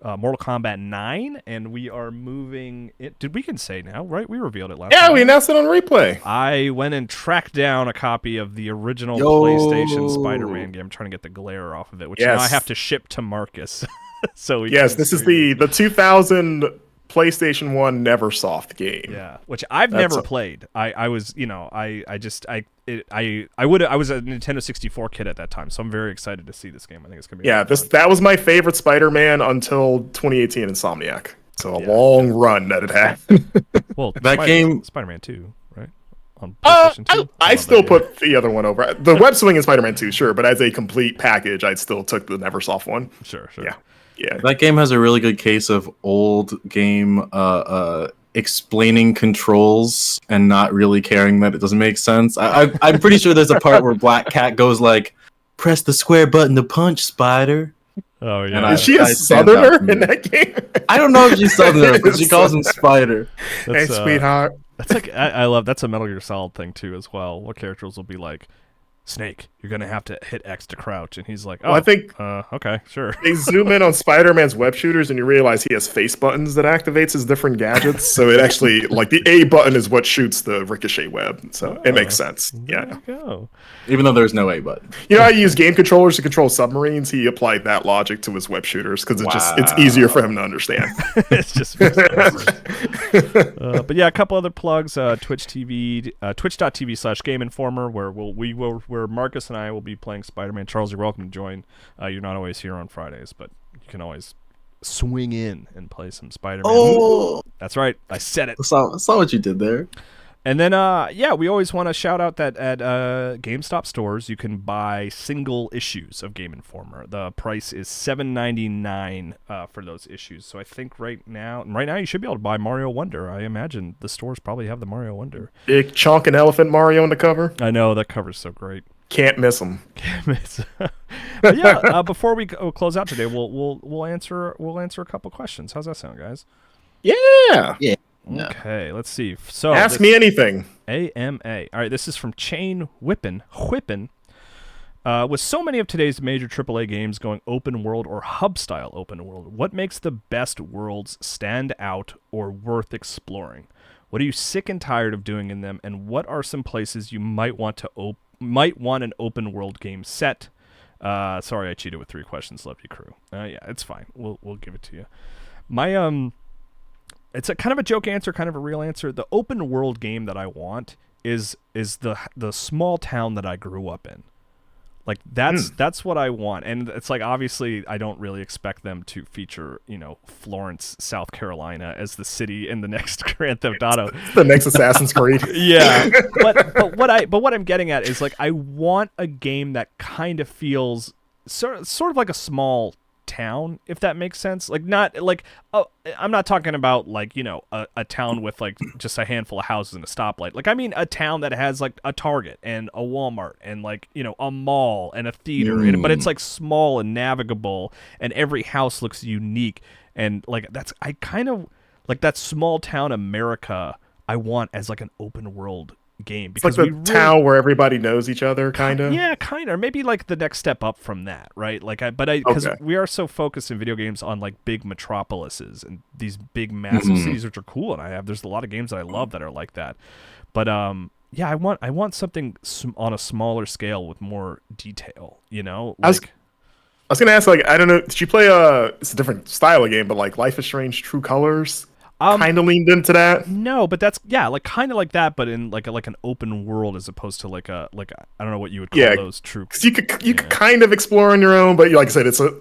Mortal Kombat 9, and we are moving it. We can say now, right? We revealed it last time. Yeah, we announced it on Replay. I went and tracked down a copy of the original PlayStation Spider-Man game. I'm trying to get the glare off of it, which now I have to ship to Marcus. So this is the 2000 PlayStation 1 Neversoft game. Yeah, which I've never played. I was, I was a Nintendo 64 kid at that time, so I'm very excited to see this game. I think it's gonna be that was my favorite Spider-Man until 2018 Insomniac. So a long run that it had. Well, that game, Spider-Man 2, right? On PlayStation 2. I still put the other one over. The web swing in Spider-Man 2, sure, but as a complete package, I still took the Neversoft one. Sure. Yeah. That game has a really good case of old game explaining controls and not really caring that it doesn't make sense. I'm pretty sure there's a part where Black Cat goes like, "Press the square button to punch, Spider." Oh yeah. Is she a Southerner in that game? I don't know if she's Southerner, but she calls him Spider. Hey, sweetheart. That's like I love that's a Metal Gear Solid thing too as well. What characters will be like, Snake, you're gonna have to hit X to crouch, and he's like, "Oh, well, I think okay, sure." They zoom in on Spider-Man's web shooters, and you realize he has face buttons that activates his different gadgets. So it actually, like, the A button is what shoots the ricochet web. So it makes sense. There you go. Even though there's no A button. You know how you use game controllers to control submarines? He applied that logic to his web shooters because it's easier for him to understand. It's just. But yeah, a couple other plugs. Twitch TV, twitch.tv/Game Informer, where Marcus and I will be playing Spider-Man. Charles, you're welcome to join. You're not always here on Fridays, but you can always swing in and play some Spider-Man. Oh, that's right. I said it. I saw what you did there. And then, we always want to shout out that at GameStop stores, you can buy single issues of Game Informer. The price is $7.99 for those issues. So I think right now you should be able to buy Mario Wonder. I imagine the stores probably have the Mario Wonder. Big chunk and elephant Mario on the cover. I know, that cover's so great. Can't miss them. Can't miss. But yeah, before we close out today, we'll answer a couple questions. How's that sound, guys? Yeah. Okay, let's see. So ask me anything. AMA. All right, this is from Chain Whippin. With so many of today's major AAA games going open world or hub style open world, what makes the best worlds stand out or worth exploring? What are you sick and tired of doing in them, and what are some places you might want an open world game set? Sorry, I cheated with 3 questions. Love you, crew. Yeah, it's fine. We'll give it to you. My It's a kind of a joke answer, kind of a real answer. The open world game that I want is the small town that I grew up in. Like that's what I want, and it's like obviously I don't really expect them to feature Florence, South Carolina as the city in the next Grand Theft Auto, the next Assassin's Creed. Yeah, but what I'm getting at is like I want a game that kind of feels sort of like a small town, if that makes sense. Like not like I'm not talking about like a town with like just a handful of houses and a stoplight. Like I mean a town that has like a Target and a Walmart and like a mall and a theater, but it's like small and navigable, and every house looks unique, and like I kind of like that small town America I want as like an open world game, because it's like the town where everybody knows each other, kind of. Yeah, kind of. Maybe like the next step up from that, right? Like because we are so focused in video games on like big metropolises and these big massive cities, which are cool, and there's a lot of games that I love that are like that. But yeah, I want something on a smaller scale with more detail. I was gonna ask, like, I don't know, did you play it's a different style of game, but like Life is Strange True Colors? Kind of leaned into that. No, but that's like kind of like that, but in like an open world as opposed to like a I don't know what you would call those true. Because you could kind of explore on your own, but like I said, it's like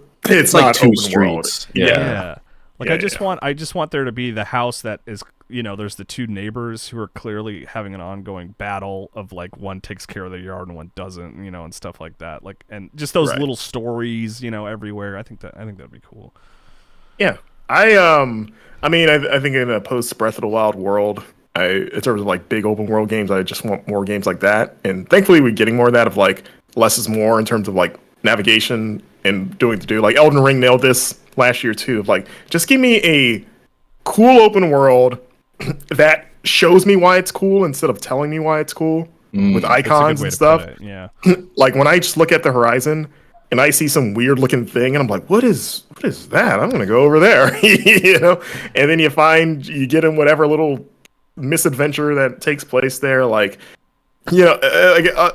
not two open streets. World. Yeah. Like I just want there to be the house that is there's the two neighbors who are clearly having an ongoing battle of like one takes care of their yard and one doesn't, and stuff like that. Like, and just those little stories, everywhere. I think that'd be cool. Yeah. I mean, I think in a post Breath of the Wild world, in terms of like big open world games, I just want more games like that. And thankfully, we're getting more of that, of like less is more in terms of like navigation and doing to do. Like Elden Ring nailed this last year too. Of like, just give me a cool open world that shows me why it's cool instead of telling me why it's cool with icons and stuff. Yeah. Like when I just look at the horizon and I see some weird looking thing, and I'm like, what is that? I'm gonna go over there, And then you get in whatever little misadventure that takes place there. Like,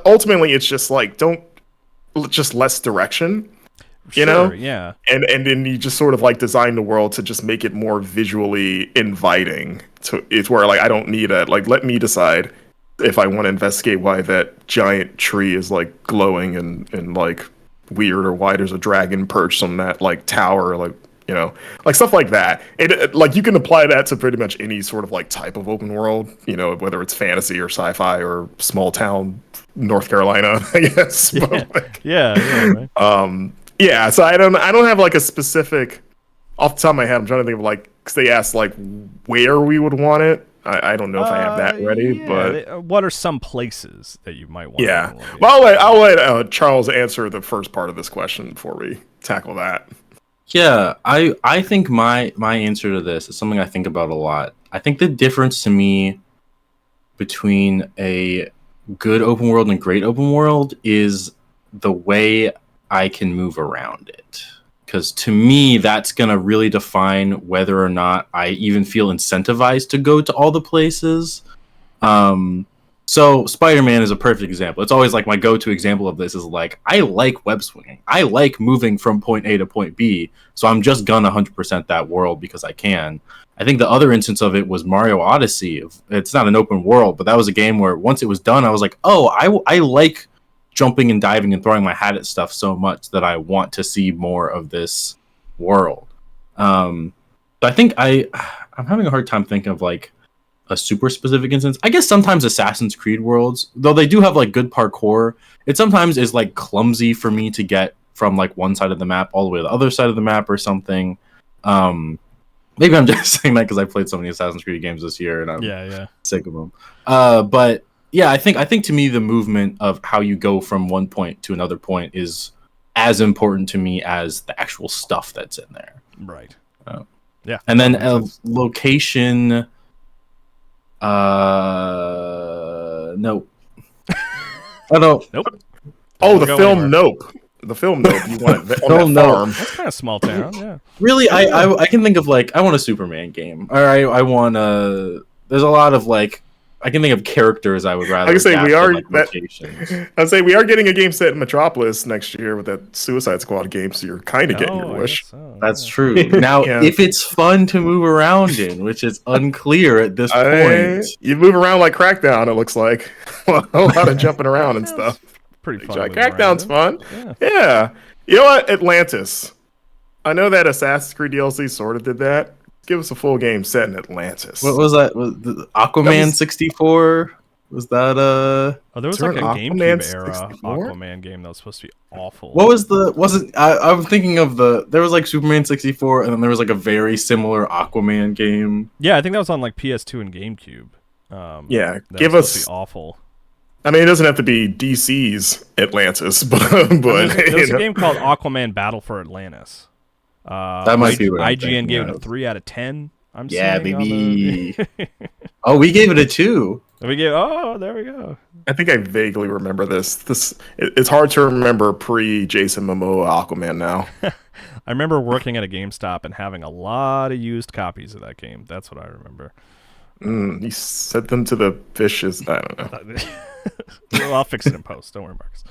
ultimately, it's just like just less direction, Yeah. And then you just sort of like design the world to just make it more visually inviting. It's where like I don't need let me decide if I want to investigate why that giant tree is like glowing and like weird, or why there's a dragon perched on that like tower, like like stuff like that. It like you can apply that to pretty much any sort of like type of open world, whether it's fantasy or sci-fi or small town North Carolina, I guess. Yeah. But, like, Right. yeah. So I don't have like a specific off the top of my head. I'm trying to think of like, because they asked like where we would want it. I don't know if I have that ready, but what are some places that you might want? Yeah. Well, I'll let Charles answer the first part of this question before we tackle that. Yeah, I think my answer to this is something I think about a lot. I think the difference to me between a good open world and great open world is the way I can move around it. Because to me, that's going to really define whether or not I even feel incentivized to go to all the places. So Spider-Man is a perfect example. It's always like my go-to example of this is like, I like web swinging. I like moving from point A to point B. So I'm just gonna 100% that world because I can. I think the other instance of it was Mario Odyssey. It's not an open world, but that was a game where once it was done, I was like, oh, I like jumping and diving and throwing my hat at stuff so much that I want to see more of this world. So I think I'm having a hard time thinking of like a super specific instance. I guess sometimes Assassin's Creed worlds, though they do have like good parkour, it sometimes is like clumsy for me to get from like one side of the map all the way to the other side of the map or something. Maybe I'm just saying that because I played so many Assassin's Creed games this year and I'm sick of them. But yeah, I think to me the movement of how you go from one point to another point is as important to me as the actual stuff that's in there. Right. Yeah. And then location. Nope. I don't. Nope. Oh, the film Nope. The film Nope. You want it on that farm. That's kind of small town. Yeah. Really, I can think of like I want a Superman game. Or I want a. There's a lot of like. I can think of characters I would rather. Like I say, we are. Locations. I'd say we are getting a game set in Metropolis next year with that Suicide Squad game, so you're kind of getting your wish. So, That's true. Now, if it's fun to move around in, which is unclear at this point, you move around like Crackdown. It looks like a lot of jumping around and stuff. pretty fun. Jack Crackdown's fun. Yeah. You know what? Atlantis. I know that Assassin's Creed DLC sort of did that. Give us a full game set in Atlantis. What was that? Was the Aquaman 64? Was that Oh, there was like a GameCube era Aquaman game that was supposed to be awful. What was the? Wasn't I'm thinking of the? There was like Superman 64, and then there was like a very similar Aquaman game. Yeah, I think that was on like PS2 and GameCube. Yeah, give us awful. I mean, it doesn't have to be DC's Atlantis, but there's a game called Aquaman Battle for Atlantis. That might be what IGN gave it a 3 out of 10. Baby. Oh, we gave it a 2. There we go. I think I vaguely remember this. It's hard to remember pre-Jason Momoa Aquaman now. I remember working at a GameStop and having a lot of used copies of that game. That's what I remember. You sent them to the fishes. I don't know. Well, I'll fix it in post. Don't worry, Marcus.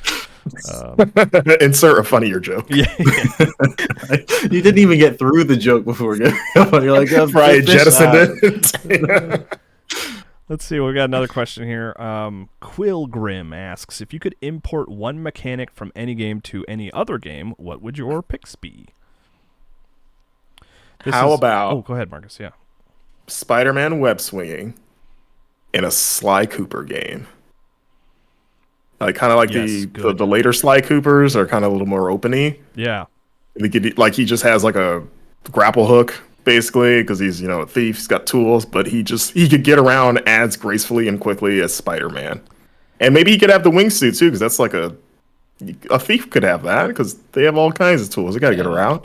Insert a funnier joke. Yeah. You didn't even get through the joke before you're like, Brian jettisoned it. Let's see. We got another question here. Quillgrim asks, if you could import one mechanic from any game to any other game, what would your picks be? About? Oh, go ahead, Marcus. Yeah. Spider-Man web swinging in a Sly Cooper game. Kind of like the later Sly Coopers are kind of a little more openy. Yeah. He just has like a grapple hook basically because he's a thief. He's got tools, but he could get around as gracefully and quickly as Spider-Man. And maybe he could have the wingsuit too because that's like a thief could have that because they have all kinds of tools. They got to get around.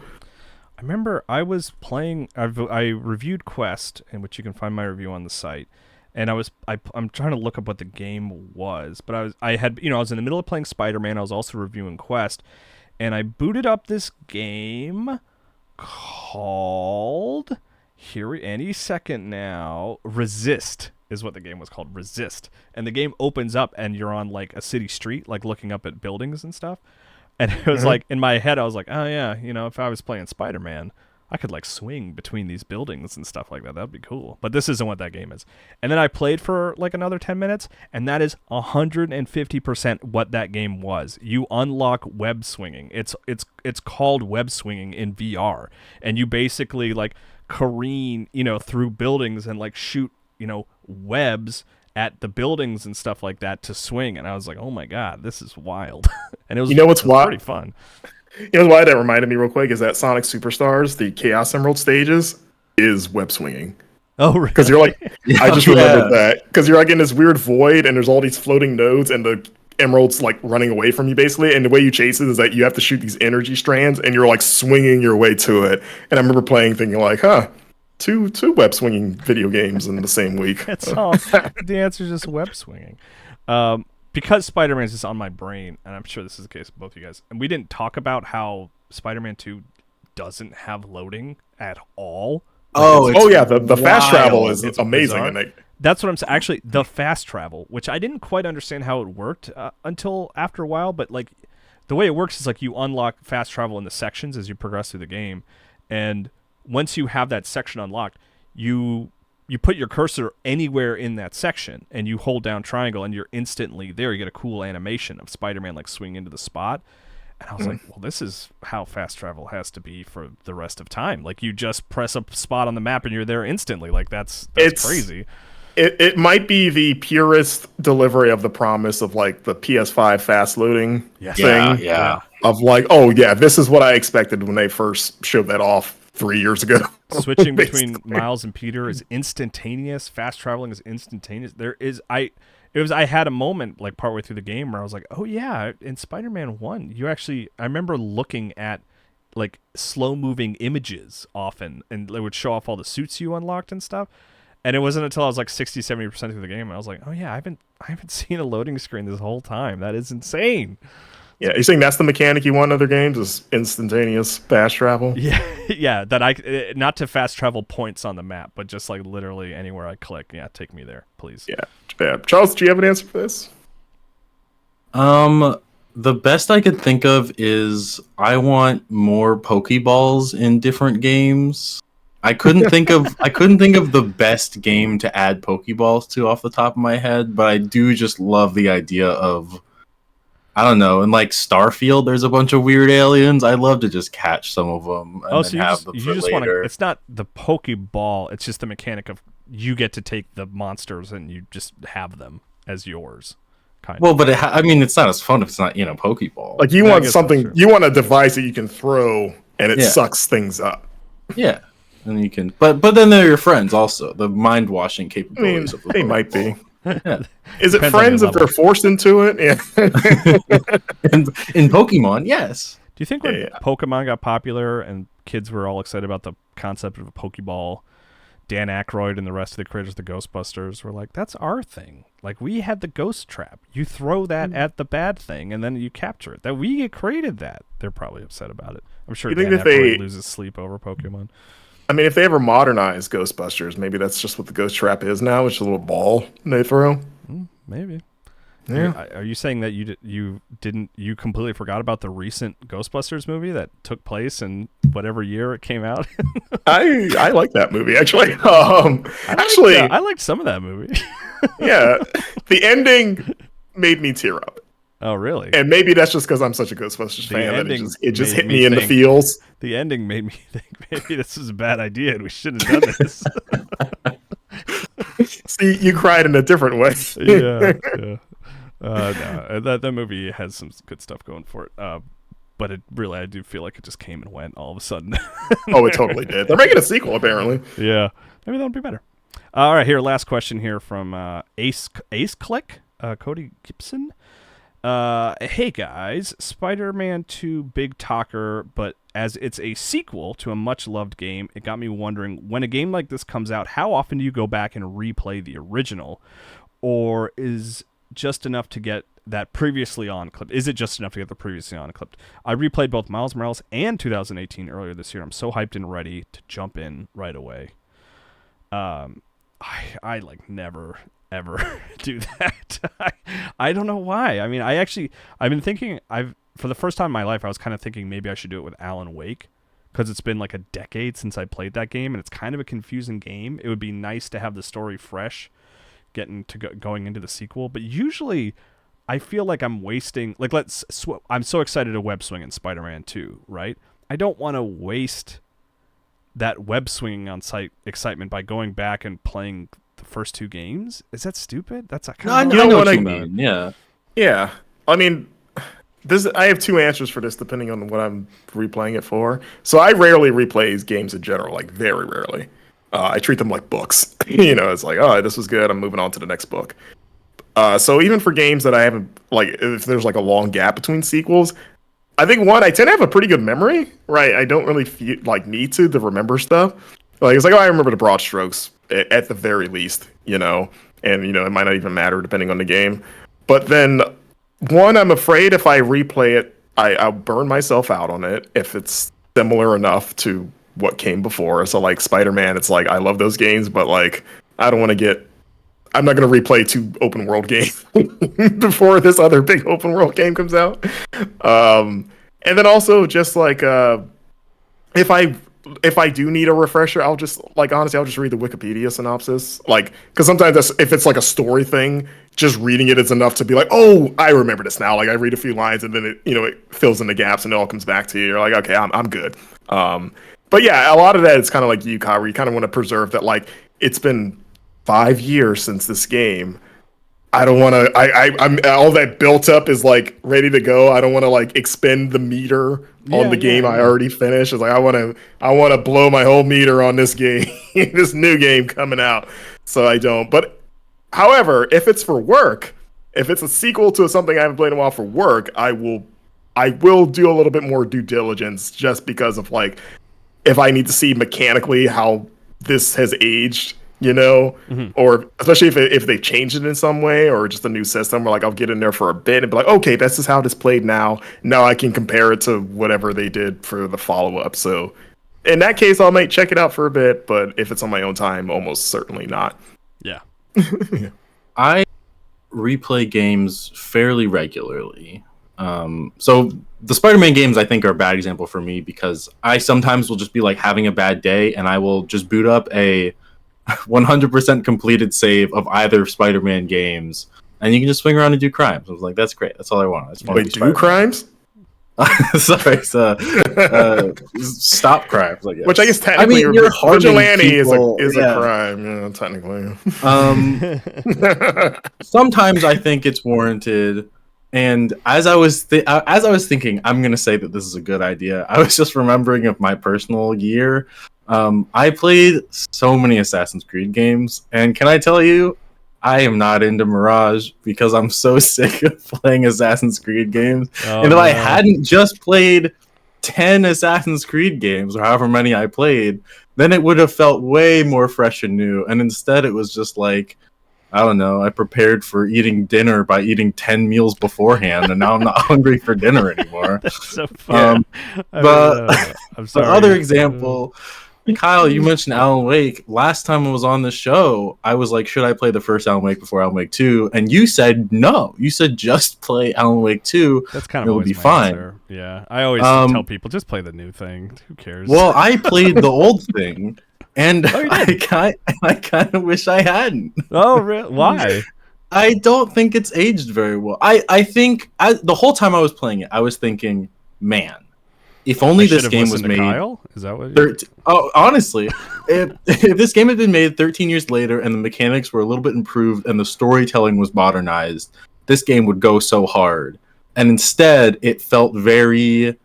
I remember I was playing. I reviewed Quest, in which you can find my review on the site. And I'm trying to look up what the game was, but I was in the middle of playing Spider-Man. I was also reviewing Quest, and I booted up this game called any second now. Resist is what the game was called. Resist, and the game opens up, and you're on like a city street, like looking up at buildings and stuff. And it was like in my head, I was like, oh yeah, if I was playing Spider-Man, I could like swing between these buildings and stuff like that. That'd be cool. But this isn't what that game is. And then I played for like another 10 minutes, and that is 150% what that game was. You unlock web swinging. It's called web swinging in VR, and you basically like careen, through buildings and like shoot, webs at the buildings and stuff like that to swing. And I was like, oh my god, this is wild. And it was pretty fun. Why that reminded me real quick is that Sonic Superstars, the Chaos Emerald stages, is web swinging. Oh, really? Because you're like, I just remembered that. Because you're like in this weird void and there's all these floating nodes and the emerald's like running away from you basically. And the way you chase it is that you have to shoot these energy strands and you're like swinging your way to it. And I remember playing thinking like, two web swinging video games in the same week. That's all. The answer is just web swinging. Because Spider-Man is just on my brain, and I'm sure this is the case with both of you guys, and we didn't talk about how Spider-Man 2 doesn't have loading at all. The fast travel is amazing. That's what I'm saying. Actually, the fast travel, which I didn't quite understand how it worked until after a while, but like the way it works is like you unlock fast travel in the sections as you progress through the game, and once you have that section unlocked, you put your cursor anywhere in that section and you hold down triangle and you're instantly there. You get a cool animation of Spider-Man like swinging into the spot. And I was like, well, this is how fast travel has to be for the rest of time. Like you just press a spot on the map and you're there instantly. Like that's crazy. It might be the purest delivery of the promise of like the PS5 fast loading thing. Yeah. Of like, oh yeah, this is what I expected when they first showed that off 3 years ago. Switching between Miles and Peter is instantaneous. Fast traveling is instantaneous. I had a moment like partway through the game where I was like, oh yeah, in Spider-Man 1, I remember looking at like slow moving images often, and they would show off all the suits you unlocked and stuff. And it wasn't until I was like 60-70% through the game, and I was like, oh yeah, I haven't seen a loading screen this whole time. That is insane. Yeah, you're saying that's the mechanic you want in other games is instantaneous fast travel? Yeah, that not to fast travel points on the map, but just like literally anywhere I click. Yeah, take me there, please. Yeah. Charles, do you have an answer for this? The best I could think of is I want more Pokeballs in different games. I couldn't think of the best game to add Pokeballs to off the top of my head, but I do just love the idea of I don't know. In like Starfield, there's a bunch of weird aliens. I'd love to just catch some of them and then have them for just want later. to. It's not the Pokeball. It's just the mechanic of you get to take the monsters and you just have them as yours. Well, but it's not as fun if it's not Pokeball. Like you want something, you want a device that you can throw and it sucks things up. Yeah, and you can, but then they're your friends also. The mind washing capabilities of the they might be. Yeah. Is it friends if they're forced into it? Yeah. in Pokemon, yes. Do you think when Pokemon got popular and kids were all excited about the concept of a Pokeball, Dan Aykroyd and the rest of the creators of the Ghostbusters were like, that's our thing. Like, we had the ghost trap. You throw that at the bad thing, and then you capture it. That we created that. They're probably upset about it. I'm sure Dan Aykroyd loses sleep over Pokemon. I mean, if they ever modernize Ghostbusters, maybe that's just what the ghost trap is now. It's a little ball they throw. Maybe. Yeah. Are you saying that you completely forgot about the recent Ghostbusters movie that took place in whatever year it came out? I like that movie actually. I liked some of that movie. Yeah, the ending made me tear up. Oh, really? And maybe that's just because I'm such a Ghostbusters fan that it just hit me in the feels. The ending made me think maybe this is a bad idea and we shouldn't have done this. See, you cried in a different way. Yeah. No, that movie has some good stuff going for it. But I do feel like it just came and went all of a sudden. Oh, it totally did. They're making a sequel, apparently. Yeah, maybe that'll be better. All right, here, last question here from Ace Click, Cody Gibson. Hey guys, Spider-Man 2 big talker, but as it's a sequel to a much-loved game, it got me wondering, when a game like this comes out, how often do you go back and replay the original? Or is just enough to get that previously on clipped? Is it just enough to get the previously on clipped? I replayed both Miles Morales and 2018 earlier this year. I'm so hyped and ready to jump in right away. I like never ever do that. I don't know why. I mean, I've been thinking, for the first time in my life, I was kind of thinking maybe I should do it with Alan Wake, because it's been like a decade since I played that game, and it's kind of a confusing game. It would be nice to have the story fresh, going into the sequel. But usually, I feel like I'm wasting. Like, I'm so excited to web swing in Spider-Man 2, right? I don't want to waste that web swinging on site excitement by going back and playing the first two games. Is that stupid? That's a kind of. I know what you mean. Yeah. I mean, I have two answers for this depending on what I'm replaying it for. So I rarely replay games in general, like very rarely. I treat them like books. It's like, oh, this was good, I'm moving on to the next book. So even for games that I haven't, like, if there's like a long gap between sequels, I think I tend to have a pretty good memory, right? I don't really need to remember stuff. Like, it's like, oh, I remember the broad strokes at the very least, and it might not even matter depending on the game. But then, I'm afraid if I replay it, I'll burn myself out on it if it's similar enough to what came before. So like Spider-Man, it's like I love those games, but like I'm not going to replay 2 open world games before this other big open world game comes out. And then also just like if I do need a refresher, I'll just read the Wikipedia synopsis. Like, because sometimes if it's like a story thing, just reading it is enough to be like, oh, I remember this now. Like, I read a few lines and then it fills in the gaps and it all comes back to you. You're like, okay, I'm good. But yeah, a lot of that is kind of like you, Kyle, where you kind of want to preserve that. Like, it's been 5 years since this game. I don't want to. I'm all that built up is like ready to go. I don't want to like expend the meter on the game I already finished. It's like I want to blow my whole meter on this game, this new game coming out. So I don't. But however, if it's for work, if it's a sequel to something I haven't played in a while for work, I will do a little bit more due diligence just because of like if I need to see mechanically how this has aged. Or especially if they changed it in some way or just a new system, where like I'll get in there for a bit and be like, okay, this is how this played now. Now I can compare it to whatever they did for the follow-up. So in that case, I might check it out for a bit, but if it's on my own time, almost certainly not. Yeah. I replay games fairly regularly. So the Spider-Man games I think are a bad example for me because I sometimes will just be like having a bad day and I will just boot up a 100% completed save of either Spider-Man games and you can just swing around and do crimes. I was like, that's great. That's all I want. That's fun. Wait, do crimes? Sorry, stop crimes. I guess. Which I guess technically, vigilante is a crime. Technically. Sometimes I think it's warranted. And as I was thinking, I'm gonna say that this is a good idea. I was just remembering of my personal year. I played so many Assassin's Creed games, and can I tell you, I am not into Mirage because I'm so sick of playing Assassin's Creed games. And if I hadn't just played 10 Assassin's Creed games, or however many I played, then it would have felt way more fresh and new. And instead, it was just like, I don't know, I prepared for eating dinner by eating 10 meals beforehand, and now I'm not hungry for dinner anymore. That's so funny. But I'm sorry. The other example, Kyle, you mentioned Alan Wake. Last time I was on the show, I was like, should I play the first Alan Wake before Alan Wake 2? And you said no. You said just play Alan Wake 2. That's kind of it would be fine. Answer. Yeah, I always tell people, just play the new thing. Who cares? Well, I played the old thing. And I kind of wish I hadn't. Oh, really? Why? I don't think it's aged very well. I think the whole time I was playing it, I was thinking, man, if only this game was made. Kyle? Is that what? Honestly, if this game had been made 13 years later and the mechanics were a little bit improved and the storytelling was modernized, this game would go so hard. And instead, it felt very.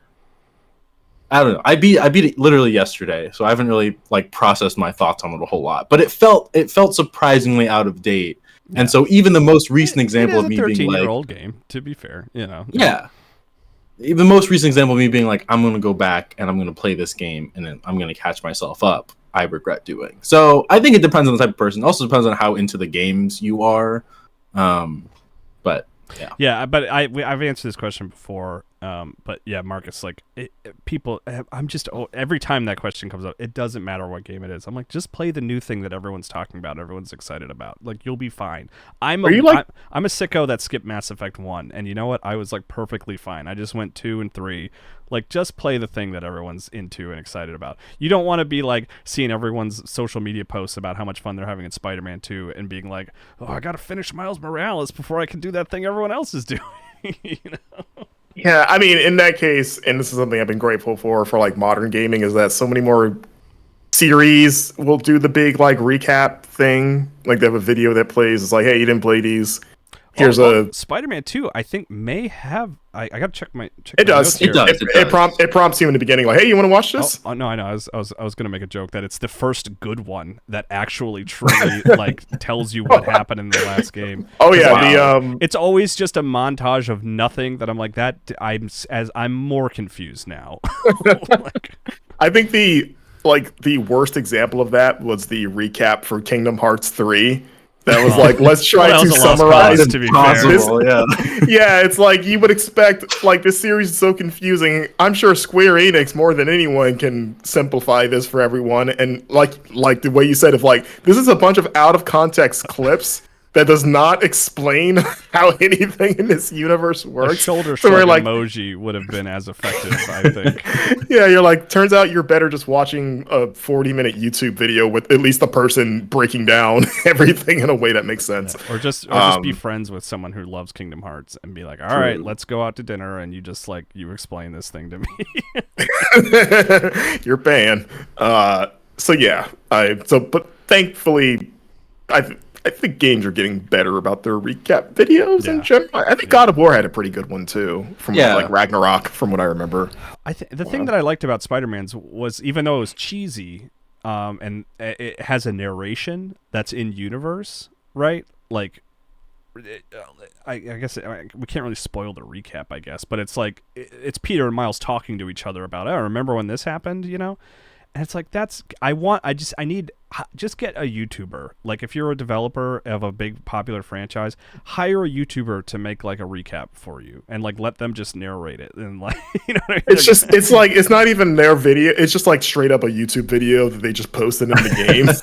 I don't know. I beat it literally yesterday, so I haven't really processed my thoughts on it a whole lot. But it felt surprisingly out of date, and so even the most recent example of me being like, 13-year-old game, to be fair, yeah, the most recent example of me being like, I'm going to go back and I'm going to play this game, and then I'm going to catch myself up. I regret doing. So I think it depends on the type of person. It also depends on how into the games you are. But yeah. Yeah, but I've answered this question before. But yeah, Marcus, people, I'm just every time that question comes up, it doesn't matter what game it is. I'm like, just play the new thing that everyone's talking about, everyone's excited about. You'll be fine. I'm a sicko that skipped Mass Effect 1, and you know what? I was perfectly fine. I just went 2 and 3. Just play the thing that everyone's into and excited about. You don't want to be seeing everyone's social media posts about how much fun they're having in Spider-Man 2 and being like, oh, I gotta finish Miles Morales before I can do that thing everyone else is doing. Yeah, I mean, in that case, and this is something I've been grateful for modern gaming, is that so many more series will do the big recap thing. They have a video that plays. It's hey, you didn't play these. Here's Spider-Man 2. I think may have. I gotta check my. It does. It prompts you in the beginning, hey, you want to watch this? Oh no, I know. I was gonna make a joke that it's the first good one that actually truly tells you what happened in the last game. Oh yeah, it's always just a montage of nothing that I'm like that. I'm more confused now. I think the worst example of that was the recap for Kingdom Hearts 3. That was let's try to summarize. To be fair. Yeah, it's you would expect. This series is so confusing. I'm sure Square Enix more than anyone can simplify this for everyone. And like the way you said, this is a bunch of out of context clips that does not explain how anything in this universe works. A shoulder shrug emoji would have been as effective, I think. Yeah, you're turns out you're better just watching a 40-minute YouTube video with at least the person breaking down everything in a way that makes sense. Yeah. Or just be friends with someone who loves Kingdom Hearts and be like, all right, let's go out to dinner, and you just you explain this thing to me. You're banned. So yeah, but thankfully, I think games are getting better about their recap videos in general. I think God of War had a pretty good one too, from Ragnarok, from what I remember. The thing that I liked about Spider-Man's was, even though it was cheesy, and it has a narration that's in universe, right? I guess we can't really spoil the recap, I guess, but it's it's Peter and Miles talking to each other about, remember when this happened, And it's just get a YouTuber. If you're a developer of a big popular franchise, hire a YouTuber to make a recap for you, and let them just narrate it. And what I mean? It's not even their video. It's just straight up a YouTube video that they just posted in the game. It's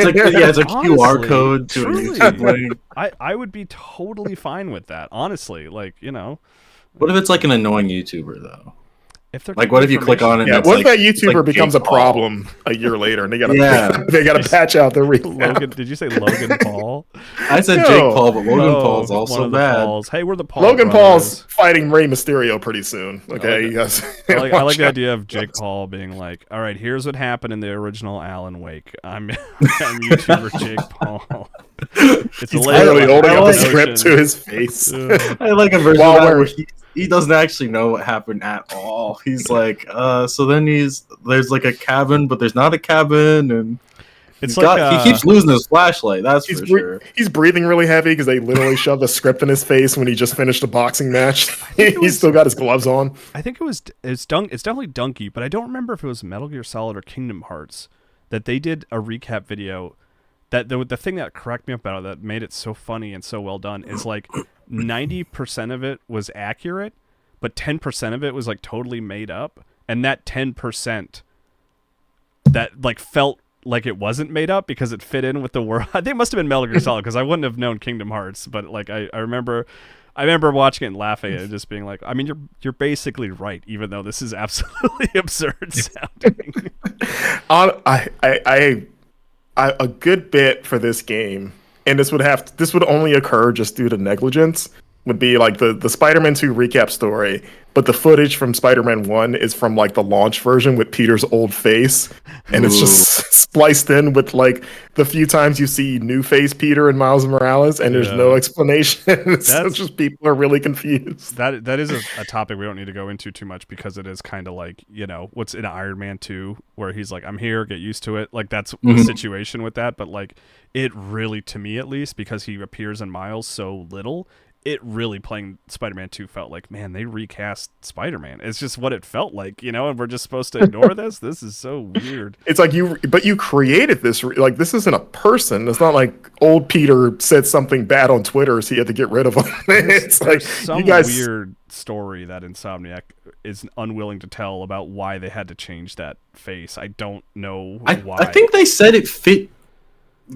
a honestly, QR code to a YouTube link. I would be totally fine with that. Honestly, What if it's an annoying YouTuber though? If they're what if you click on it? Yeah, what if that YouTuber becomes a problem a year later and they gotta patch out the recap? Did you say Logan Paul? I said Jake Paul, but Logan Paul's also bad. Pauls. Hey, we're the Paul Logan brothers. Paul's fighting Rey Mysterio pretty soon. Okay, I like the idea of Jake Paul being like, "All right, here's what happened in the original Alan Wake. I'm YouTuber Jake Paul." He's literally holding up a script to his face. I like a version of that where he doesn't actually know what happened at all. He's like, so then there's like a cabin, but there's not a cabin, and he keeps losing his flashlight. That's for sure. He's breathing really heavy because they literally shoved a script in his face when he just finished a boxing match. He's still got his gloves on. I think it's definitely Donkey, but I don't remember if it was Metal Gear Solid or Kingdom Hearts that they did a recap video. That the thing that cracked me up about it, that made it so funny and so well done, is like 90% of it was accurate, but 10% of it was like totally made up, and that 10% that like felt like it wasn't made up because it fit in with the world. I think it must have been Metal Gear Solid because I wouldn't have known Kingdom Hearts, but like I remember watching it and laughing at it, just being like, I mean, you're basically right, even though this is absolutely absurd sounding. A good bit for this game, and this would only occur just due to negligence, would be like the Spider-Man 2 recap story, but the footage from Spider-Man 1 is from like the launch version with Peter's old face, and it's just spliced in with like the few times you see new face Peter and Miles Morales, and there's no explanation. It's just people are really confused. That is a topic we don't need to go into too much because it is kind of like, what's in Iron Man 2 where he's like, I'm here, get used to it. Like that's the situation with that, but like it really, to me at least, because he appears in Miles so little, it really, playing Spider-Man 2 felt like, man, they recast Spider-Man. It's just what it felt like, and we're just supposed to ignore this? This is so weird. It's like you created this, like, this isn't a person. It's not like old Peter said something bad on Twitter, so you had to get rid of him. It's like some weird story that Insomniac is unwilling to tell about why they had to change that face. I don't know why. I think they said it fit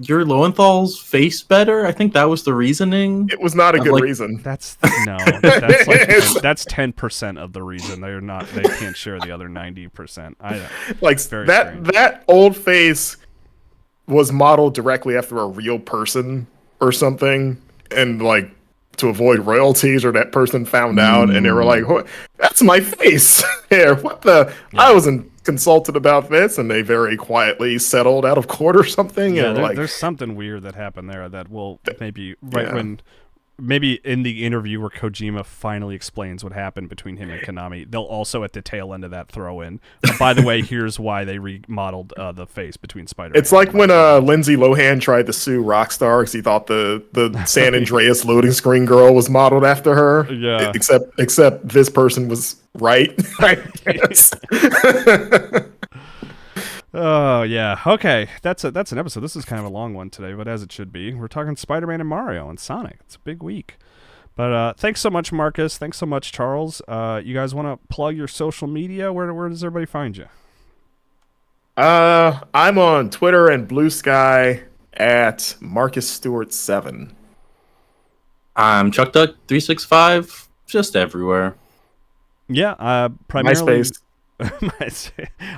your Lowenthal's face better. I think that was the reasoning. It was not a good reason. That's like that's 10% of the reason. They can't share the other 90%. That old face was modeled directly after a real person or something, and like to avoid royalties, or that person found out and they were like, that's my face. Here, what the? Yeah. I wasn't consulted about this, and they very quietly settled out of court or something. Yeah, there's something weird that happened there that will maybe when maybe in the interview where Kojima finally explains what happened between him and Konami, they'll also at the tail end of that throw in, by the way, here's why they remodeled the face between Spider-Man. It's like when Lindsay Lohan tried to sue Rockstar because he thought the San Andreas loading screen girl was modeled after her. Yeah. Except this person was right. Yes. Oh yeah, okay. That's an episode. This is kind of a long one today, but as it should be. We're talking Spider-Man and Mario and Sonic. It's a big week. But thanks so much, Marcus. Thanks so much, Charles. You guys want to plug your social media? Where does everybody find you? I'm on Twitter and Blue Sky at Marcus Stewart 7. I'm Chuck Duck 365. Just everywhere. Yeah, primarily MySpace.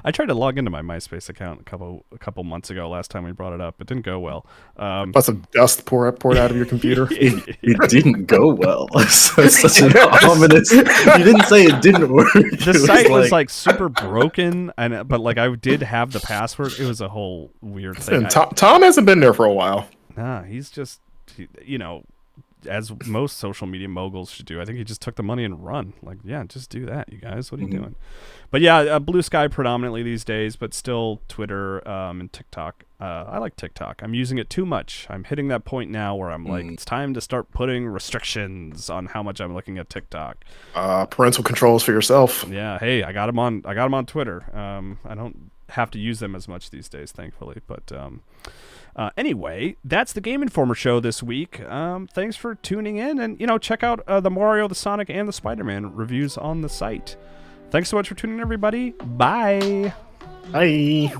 I tried to log into my MySpace account a couple months ago. Last time we brought it up, it didn't go well. Plus some dust poured out of your computer. It didn't go well. Such an ominous. You didn't say it didn't work. The site was like super broken, but like I did have the password. It was a whole weird thing. Tom hasn't been there for a while. Nah, he's just as most social media moguls should do. I think he just took the money and run. Like, yeah, just do that, you guys. What are you doing? But yeah, Blue Sky predominantly these days, but still Twitter and TikTok. I like TikTok. I'm using it too much. I'm hitting that point now where I'm like, it's time to start putting restrictions on how much I'm looking at TikTok. Parental controls for yourself. Yeah. Hey, I got them on Twitter. I don't have to use them as much these days, thankfully. But anyway, that's the Game Informer show this week. Thanks for tuning in, and check out the Mario, the Sonic, and the Spider-Man reviews on the site. Thanks so much for tuning in, everybody. Bye. Bye.